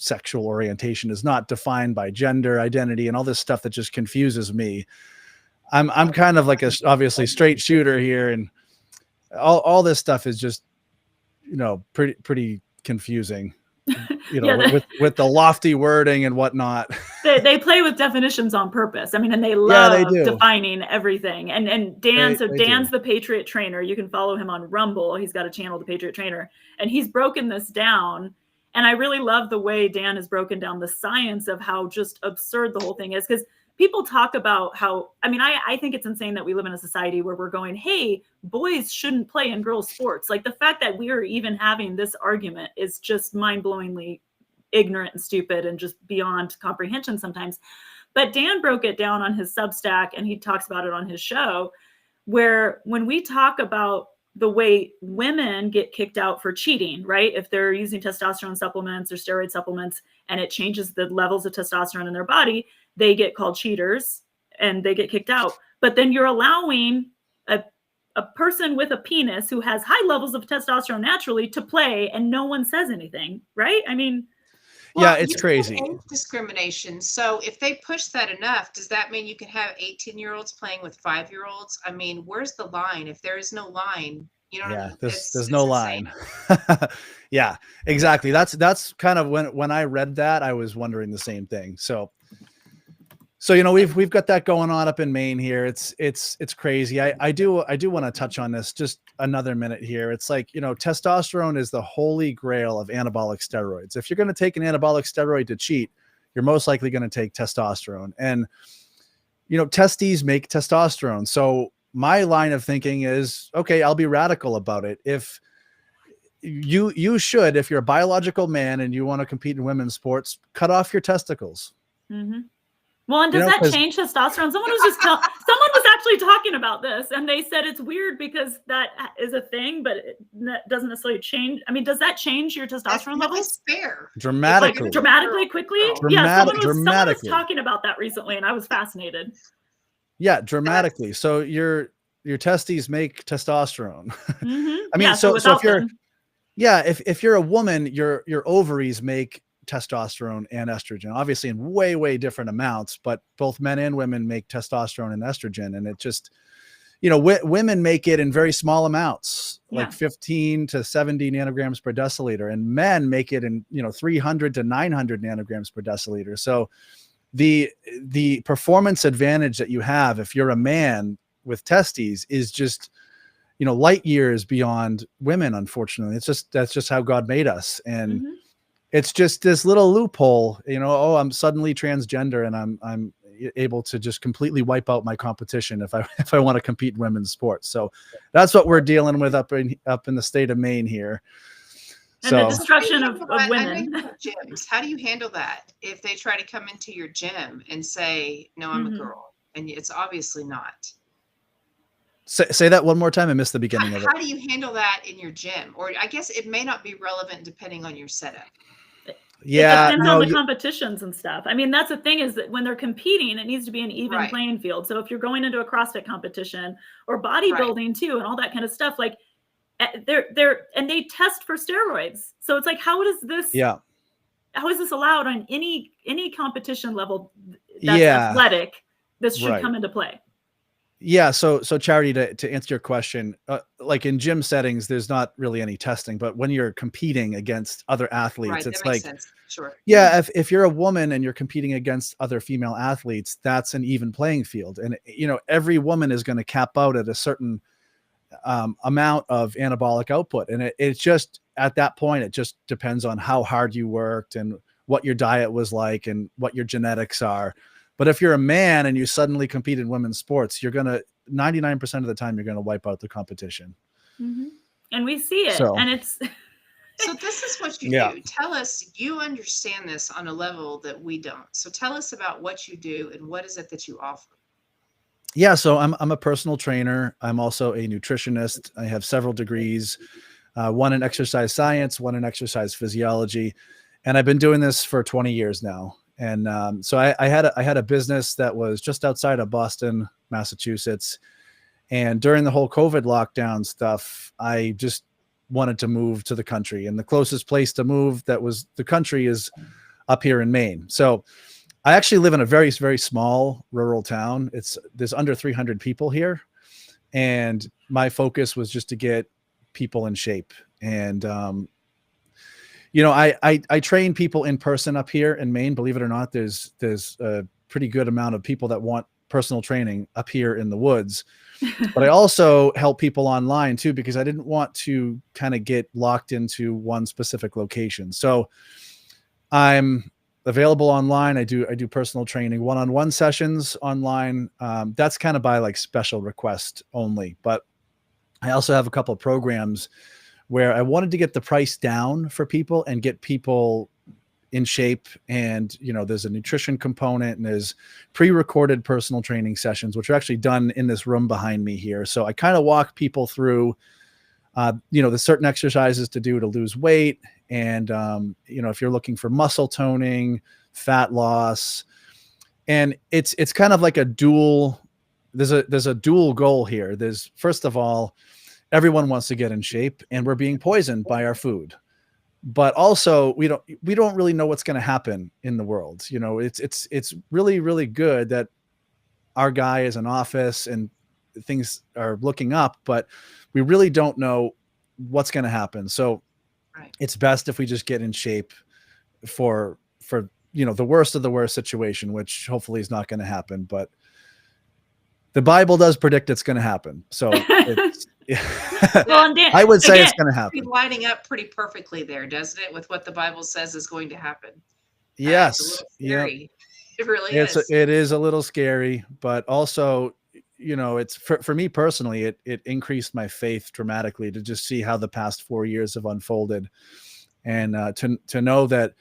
F: sexual orientation is not defined by gender identity and all this stuff that just confuses me. I'm kind of like a obviously straight shooter here, and all this stuff is just, pretty confusing,
B: Yeah,
F: with the lofty wording and whatnot.
B: they play with definitions on purpose. I mean, and they
F: Yeah,
B: love
F: they do.
B: defining everything. And Dan,
F: They
B: Dan's
F: do.
B: the Patriot Trainer. You can follow him on Rumble. He's got a channel, the Patriot Trainer, and he's broken this down. And I really love the way Dan has broken down the science of how just absurd the whole thing is. Because people talk about how, I mean, I think it's insane that we live in a society where we're going, hey, boys shouldn't play in girls' sports. Like the fact that we are even having this argument is just mind-blowingly ignorant and stupid and just beyond comprehension sometimes. But Dan broke it down on his Substack, and he talks about it on his show, where when we talk about the way women get kicked out for cheating, right? If they're using testosterone supplements or steroid supplements and it changes the levels of testosterone in their body, they get called cheaters and they get kicked out. But then you're allowing a person with a penis who has high levels of testosterone naturally to play, and no one says anything, right? I mean,
F: yeah, it's crazy.
A: Age discrimination. So if they push that enough, does that mean you can have 18-year-olds playing with 5-year-olds? I mean, where's the line? If there is no line, you know what I mean?
F: There's no line. Yeah, exactly. That's kind of when I read that, I was wondering the same thing. So we've got that going on up in Maine here. It's crazy. I do want to touch on this just another minute here. It's like, testosterone is the holy grail of anabolic steroids. If you're going to take an anabolic steroid to cheat, you're most likely going to take testosterone. And, testes make testosterone. So my line of thinking is, okay, I'll be radical about it. If you should, if you're a biological man and you want to compete in women's sports, cut off your testicles.
B: Mm-hmm. Well, and does that change testosterone? Someone was actually talking about this, and they said it's weird because that is a thing, but it doesn't necessarily change. I mean, does that change your testosterone levels?
A: Fair.
F: Dramatically.
B: Like, dramatically, quickly? Someone was talking about that recently, and I was fascinated.
F: Yeah, dramatically. So your testes make testosterone.
B: Mm-hmm.
F: I mean, so if you're a woman, your ovaries make testosterone and estrogen, obviously in way, way different amounts, but both men and women make testosterone and estrogen. And it just, women make it in very small amounts, like 15 to 70 nanograms per deciliter, and men make it in, 300 to 900 nanograms per deciliter. So the performance advantage that you have if you're a man with testes is just, light years beyond women. Unfortunately, that's just how God made us. And it's just this little loophole, I'm suddenly transgender and I'm able to just completely wipe out my competition if I want to compete in women's sports. So that's what we're dealing with up in the state of Maine here.
B: And the destruction of women.
A: Gyms. How do you handle that if they try to come into your gym and say, no, I'm a girl, and it's obviously not?
F: Say that one more time. I missed the beginning of it.
A: How do you handle that in your gym? Or I guess it may not be relevant depending on your setup.
F: Yeah,
B: it depends on the competitions and stuff. I mean, that's the thing, is that when they're competing, it needs to be an even playing field. So if you're going into a CrossFit competition or bodybuilding too, and all that kind of stuff, like and they test for steroids. So it's like, how is this allowed on any competition level that's athletic? This should come into play.
F: Yeah. So Charity, to answer your question, like in gym settings, there's not really any testing, but when you're competing against other athletes, it's like,
A: sure.
F: Yeah, if you're a woman and you're competing against other female athletes, that's an even playing field. And, every woman is going to cap out at a certain amount of anabolic output. And it's just, at that point, it just depends on how hard you worked and what your diet was like and what your genetics are. But if you're a man and you suddenly compete in women's sports, you're going to 99% of the time, you're going to wipe out the competition.
B: Mm-hmm. And we see it. And it's.
A: So this is what you do. Tell us, you understand this on a level that we don't. So tell us about what you do and what is it that you offer?
F: Yeah. So I'm a personal trainer. I'm also a nutritionist. I have several degrees, one in exercise science, one in exercise physiology. And I've been doing this for 20 years now. And so I had a business that was just outside of Boston, Massachusetts. And during the whole COVID lockdown stuff, I just wanted to move to the country. And the closest place to move that was the country is up here in Maine. So I actually live in a very, very small rural town. There's under 300 people here. And my focus was just to get people in shape. And, I train people in person up here in Maine. Believe it or not, there's a pretty good amount of people that want personal training up here in the woods. But I also help people online too, because I didn't want to kind of get locked into one specific location. So I'm available online. I do personal training, one-on-one sessions online. That's kind of by like special request only. But I also have a couple of programs where I wanted to get the price down for people and get people in shape. And, there's a nutrition component and there's pre-recorded personal training sessions, which are actually done in this room behind me here. So I kind of walk people through, the certain exercises to do to lose weight. And, if you're looking for muscle toning, fat loss, and it's kind of like a dual, there's a dual goal here. There's, first of all, everyone wants to get in shape and we're being poisoned by our food. But also we don't really know what's going to happen in the world. It's really, really good that our guy is in office and things are looking up, but we really don't know what's going to happen. So
A: Right.
F: It's best if we just get in shape for the worst of the worst situation, which hopefully is not going to happen, but the Bible does predict it's going to happen. So it's,
B: Well, and Dan,
F: I would say it's
B: again,
F: going to
A: Be
F: happen.
A: lining up pretty perfectly there, doesn't it, with what the Bible says is going to happen? It's a
F: Yes.
A: little
F: Yeah.
A: scary. It really
F: It
A: is.
F: is a little scary, but also, it's for me personally, it increased my faith dramatically to just see how the past 4 years have unfolded, and to know that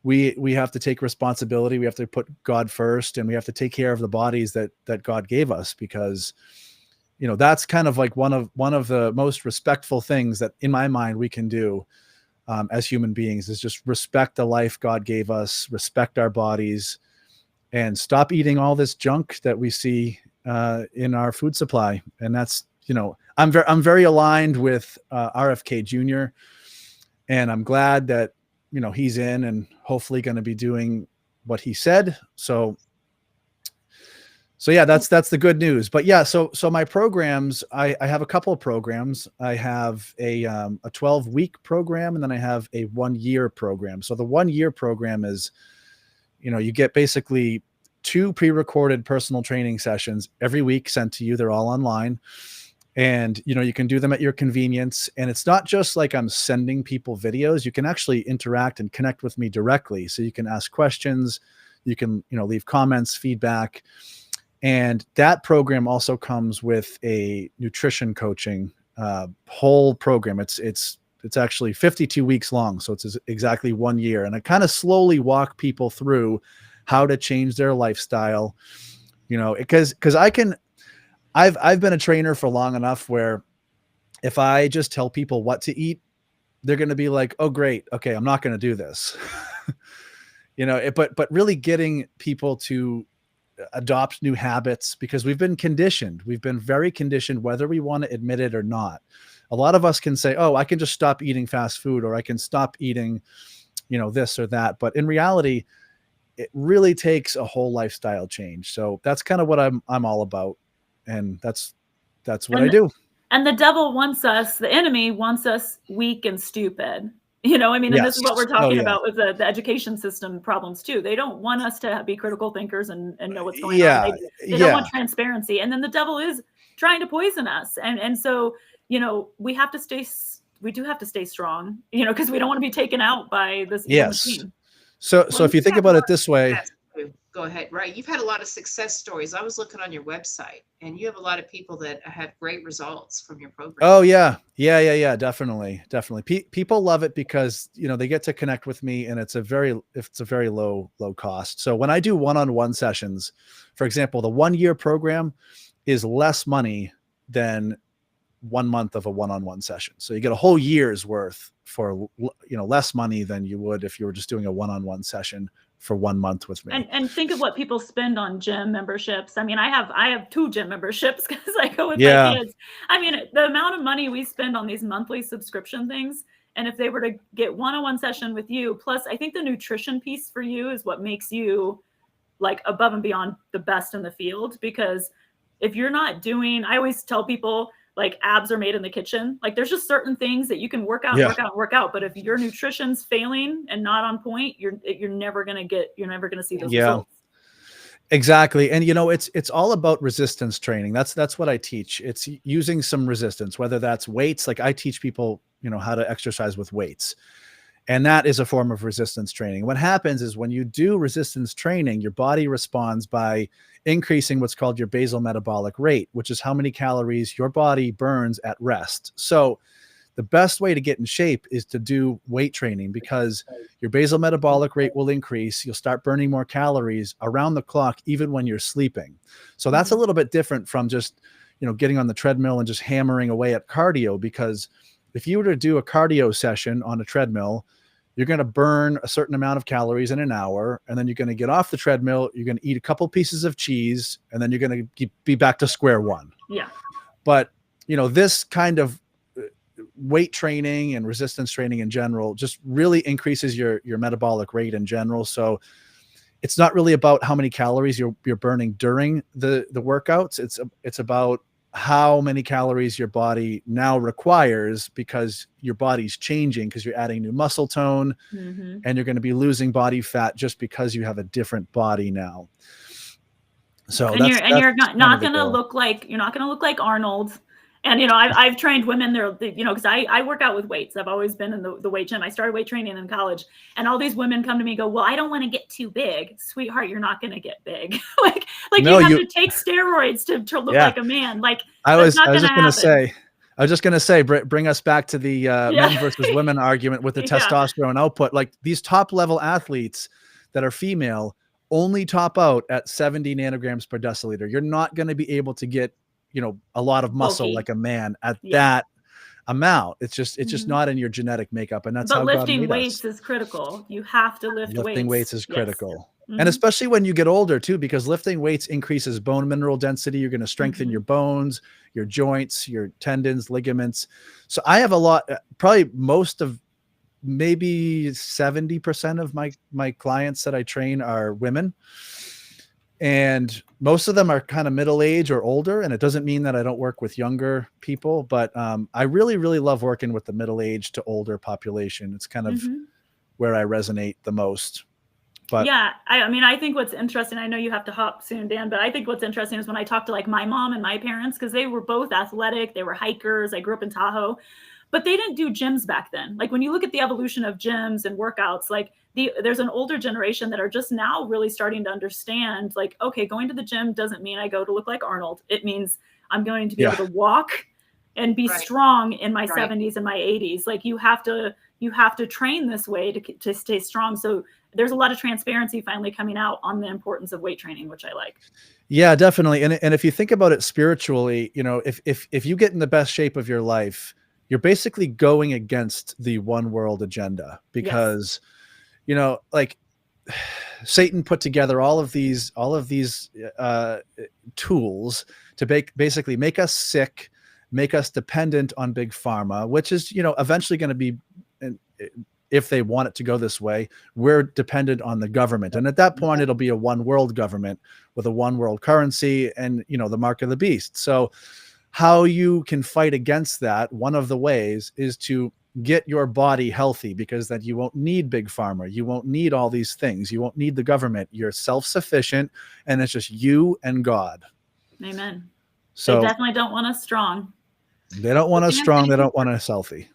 F: we have to take responsibility. We have to put God first, and we have to take care of the bodies that God gave us, because that's kind of like one of the most respectful things that in my mind we can do as human beings, is just respect the life God gave us, respect our bodies, and stop eating all this junk that we see in our food supply. And that's, I'm very aligned with RFK Jr. And I'm glad that, he's in and hopefully going to be doing what he said. So yeah, that's the good news. But yeah, so my programs, I have a couple of programs. I have a 12-week program, and then I have a 1-year program. So the 1-year program is, you get basically 2 pre-recorded personal training sessions every week sent to you. They're all online, and you can do them at your convenience. And it's not just like I'm sending people videos. You can actually interact and connect with me directly. So you can ask questions, you can leave comments, feedback. And that program also comes with a nutrition coaching whole program. It's actually 52 weeks long, so it's exactly 1 year. And I kind of slowly walk people through how to change their lifestyle, because I've been a trainer for long enough where if I just tell people what to eat, they're going to be like, oh, great. Okay. I'm not going to do this, but really getting people to adopt new habits, because we've been very conditioned, whether we want to admit it or not. A lot of us can say, oh, I can just stop eating fast food, or I can stop eating, this or that. But in reality, it really takes a whole lifestyle change. So that's kind of what I'm all about. And that's what I do.
B: And the devil wants us, the enemy wants us weak and stupid. And this is what we're talking about with the education system problems too. They don't want us to be critical thinkers and know what's going on. They don't want transparency. And then the devil is trying to poison us. And so, we do have to stay strong, because we don't want to be taken out by this evil machine.
F: So if you think about it this way,
A: go ahead. Right. You've had a lot of success stories. I was looking on your website, and you have a lot of people that have great results from your program.
F: Oh yeah. Definitely. People love it because, they get to connect with me, and it's a very low cost. So when I do one-on-one sessions, for example, the 1-year program is less money than 1 month of a one-on-one session. So you get a whole year's worth for, less money than you would if you were just doing a one-on-one session for 1 month with me.
B: And think of what people spend on gym memberships. I mean, I have 2 gym memberships because I go with my kids. I mean, the amount of money we spend on these monthly subscription things, and if they were to get one-on-one session with you, plus I think the nutrition piece for you is what makes you like above and beyond the best in the field, because if you're not doing, I always tell people, like, abs are made in the kitchen. Like, there's just certain things that you can work out, work out. But if your nutrition's failing and not on point, you're never going to see those results.
F: Exactly. And it's all about resistance training. That's what I teach. It's using some resistance, whether that's weights. Like, I teach people, how to exercise with weights. And that is a form of resistance training. What happens is when you do resistance training, your body responds by increasing what's called your basal metabolic rate, which is how many calories your body burns at rest. So the best way to get in shape is to do weight training, because your basal metabolic rate will increase. You'll start burning more calories around the clock, even when you're sleeping. So that's a little bit different from just, getting on the treadmill and just hammering away at cardio, because if you were to do a cardio session on a treadmill, you're going to burn a certain amount of calories in an hour, and then you're going to get off the treadmill. You're going to eat a couple pieces of cheese, and then you're going to be back to square one.
B: Yeah.
F: But, this kind of weight training and resistance training in general just really increases your metabolic rate in general. So it's not really about how many calories you're burning during the workouts. It's about how many calories your body now requires, because your body's changing, because you're adding new muscle tone, and you're going to be losing body fat just because you have a different body now. So
B: you're not going to look like Arnold. And, I've trained women there, because I work out with weights. I've always been in the weight gym. I started weight training in college, and all these women come to me and go, well, I don't want to get too big. Sweetheart, you're not going to get big. like no, you have to take steroids to look like a man. Like, I was just
F: going to say, bring us back to the men versus women argument with the testosterone output. Like, these top level athletes that are female only top out at 70 nanograms per deciliter. You're not going to be able to get a lot of muscle like a man at that amount. It's just not in your genetic makeup. And that's how God made us. But
B: lifting weights is critical. You have to lift weights.
F: Lifting weights is critical. And especially when you get older too, because lifting weights increases bone mineral density. You're going to strengthen your bones, your joints, your tendons, ligaments. So I have a lot, probably most of, maybe 70% of my clients that I train are women. And most of them are kind of middle age or older. And it doesn't mean that I don't work with younger people, but I really, really love working with the middle age to older population. It's kind of where I resonate the most. But
B: yeah, I think what's interesting, I know you have to hop soon, Dan, but I think what's interesting is when I talk to like my mom and my parents, because they were both athletic, they were hikers. I grew up in Tahoe, but they didn't do gyms back then. Like, when you look at the evolution of gyms and workouts, like there's an older generation that are just now really starting to understand, like, okay, going to the gym doesn't mean I go to look like Arnold. It means I'm going to be able to walk and be strong in my 70s and my 80s. Like, you have to train this way to stay strong. So there's a lot of transparency finally coming out on the importance of weight training, which I like.
F: Yeah, definitely. And if you think about it spiritually, if you get in the best shape of your life, you're basically going against the one world agenda, because like, Satan put together all of these tools to basically make us sick, make us dependent on big pharma, which is, eventually going to be, if they want it to go this way, we're dependent on the government. And at that point, it'll be a one world government with a one world currency and, the mark of the beast. So how you can fight against that, one of the ways is to get your body healthy, because then you won't need big pharma. You won't need all these things. You won't need the government. You're self-sufficient, and it's just you and God.
B: Amen.
F: So
B: they definitely don't want us strong.
F: They don't want us strong. They don't want us healthy.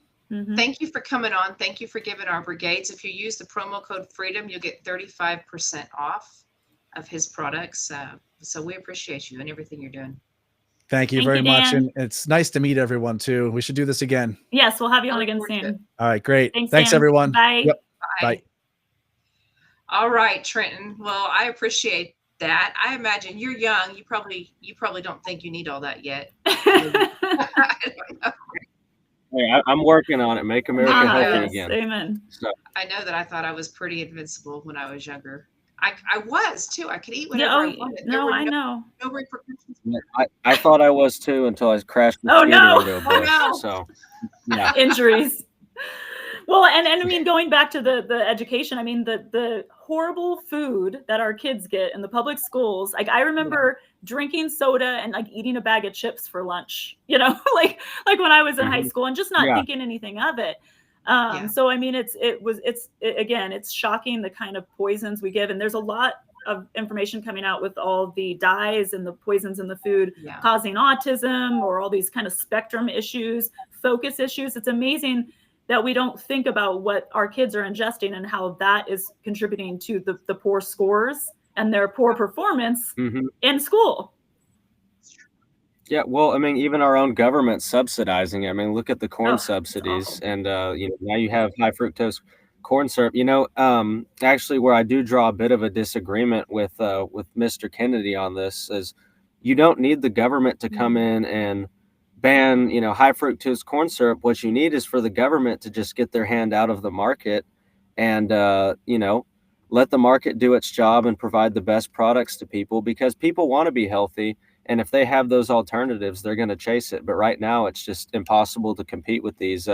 A: Thank you for coming on. Thank you for giving our brigades. If you use the promo code FREEDOM, you'll get 35% off of his products. So we appreciate you and everything you're doing.
F: Thank you very much. And it's nice to meet everyone too. We should do this again.
B: Yes, we'll have you on again soon.
F: All right, great. Thanks everyone.
B: Bye.
F: Yep.
A: Bye. All right, Trenten. Well, I appreciate that. I imagine you're young. You probably don't think you need all that yet.
E: Hey, I'm working on it. Make America healthy again.
B: Amen.
E: So.
A: I know that I thought I was pretty invincible when I was younger. I was too. I could eat whatever I wanted.
B: I know.
A: No repercussions.
E: I thought I was too until I crashed.
B: Oh no!
E: Into a bush, so yeah.
B: Injuries. Well, and I mean, going back to the education, I mean, the horrible food that our kids get in the public schools. Like, I remember drinking soda and like eating a bag of chips for lunch, you know, like when I was in high school, and just not thinking anything of it. So I mean, it's shocking the kind of poisons we give, and there's a lot of information coming out with all the dyes and the poisons in the food causing autism or all these kind of spectrum issues, focus issues. It's amazing that we don't think about what our kids are ingesting and how that is contributing to the poor scores and their poor performance in school.
E: Yeah, well, I mean, even our own government subsidizing it. I mean, look at the corn subsidies, and now you have high fructose corn syrup. Actually, where I do draw a bit of a disagreement with Mr. Kennedy on this is, you don't need the government to come in and ban high fructose corn syrup. What you need is for the government to just get their hand out of the market and let the market do its job and provide the best products to people, because people want to be healthy. And if they have those alternatives, they're going to chase it. But right now, it's just impossible to compete with these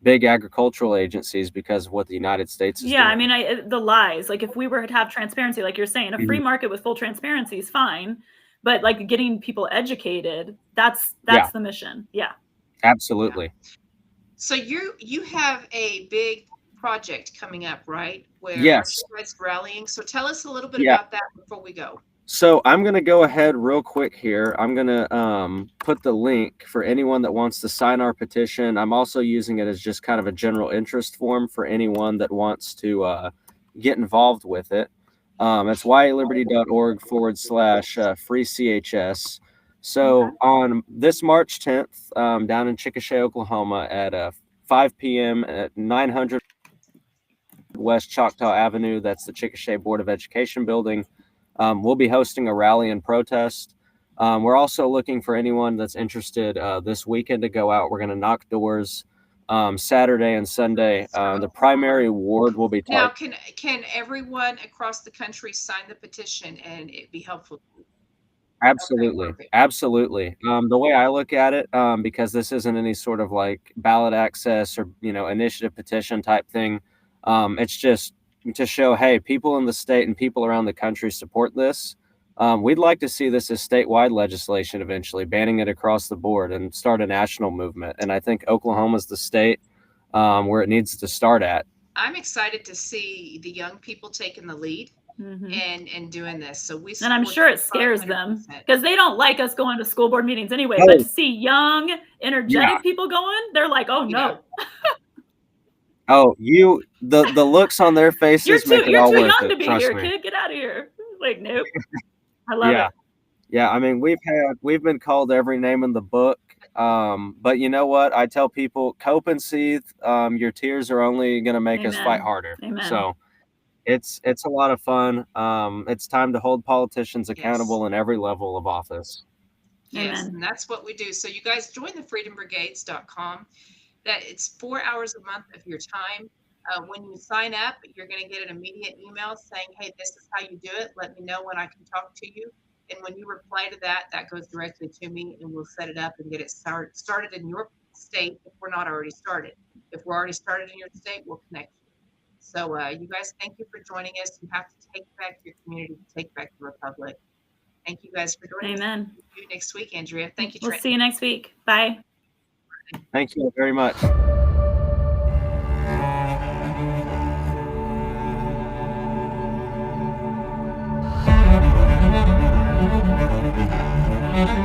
E: big agricultural agencies because of what the United States is doing.
B: I mean, the lies. Like, if we were to have transparency, like you're saying, a free market with full transparency is fine. But like getting people educated, that's the mission. Yeah,
E: absolutely.
A: So you have a big project coming up, right? Where
E: yes,
A: everybody's rallying. So tell us a little bit about that before we go.
E: So I'm going to go ahead real quick here. I'm going to put the link for anyone that wants to sign our petition. I'm also using it as just kind of a general interest form for anyone that wants to get involved with it. It's yaliberty.org/free CHS. So on this March 10th, down in Chickasha, Oklahoma at 5 p.m. at 900 West Choctaw Avenue, that's the Chickasha Board of Education building. We'll be hosting a rally and protest. We're also looking for anyone that's interested this weekend to go out. We're going to knock doors Saturday and Sunday. The primary ward will be
A: now. Can everyone across the country sign the petition and it be helpful?
E: Absolutely.
A: Okay,
E: Absolutely. The way I look at it, because this isn't any sort of like ballot access or, initiative petition type thing. It's just to show, hey, people in the state and people around the country support this. We'd like to see this as statewide legislation eventually, banning it across the board and start a national movement. And I think Oklahoma's the state where it needs to start at.
A: I'm excited to see the young people taking the lead and doing this. So
B: and I'm sure it scares 100%. Them because they don't like us going to school board meetings anyway. But to see young, energetic people going, they're like, oh no.
E: Oh, the looks on their faces make it all worth it. You're too young to be here,
B: kid. Get out of here. Like, nope. I love it.
E: Yeah, I mean, we've been called every name in the book. But you know what? I tell people, cope and seethe. Your tears are only going to make us fight harder.
B: Amen.
E: So it's a lot of fun. It's time to hold politicians accountable in every level of office.
A: Yes, and that's what we do. So you guys join the freedombrigades.com. That it's 4 hours a month of your time. When you sign up, you're going to get an immediate email saying, hey, this is how you do it. Let me know when I can talk to you. And when you reply to that, that goes directly to me and we'll set it up and get it started in your state if we're not already started. If we're already started in your state, we'll connect you. So you guys, thank you for joining us. You have to take back your community, take back the republic. Thank you guys for joining us.
B: Amen.
A: We'll see you next week, Andrea. Thank you,
B: We'll
A: Trenten.
B: see you next week. Bye.
E: Thank you very much.
G: Mm-hmm.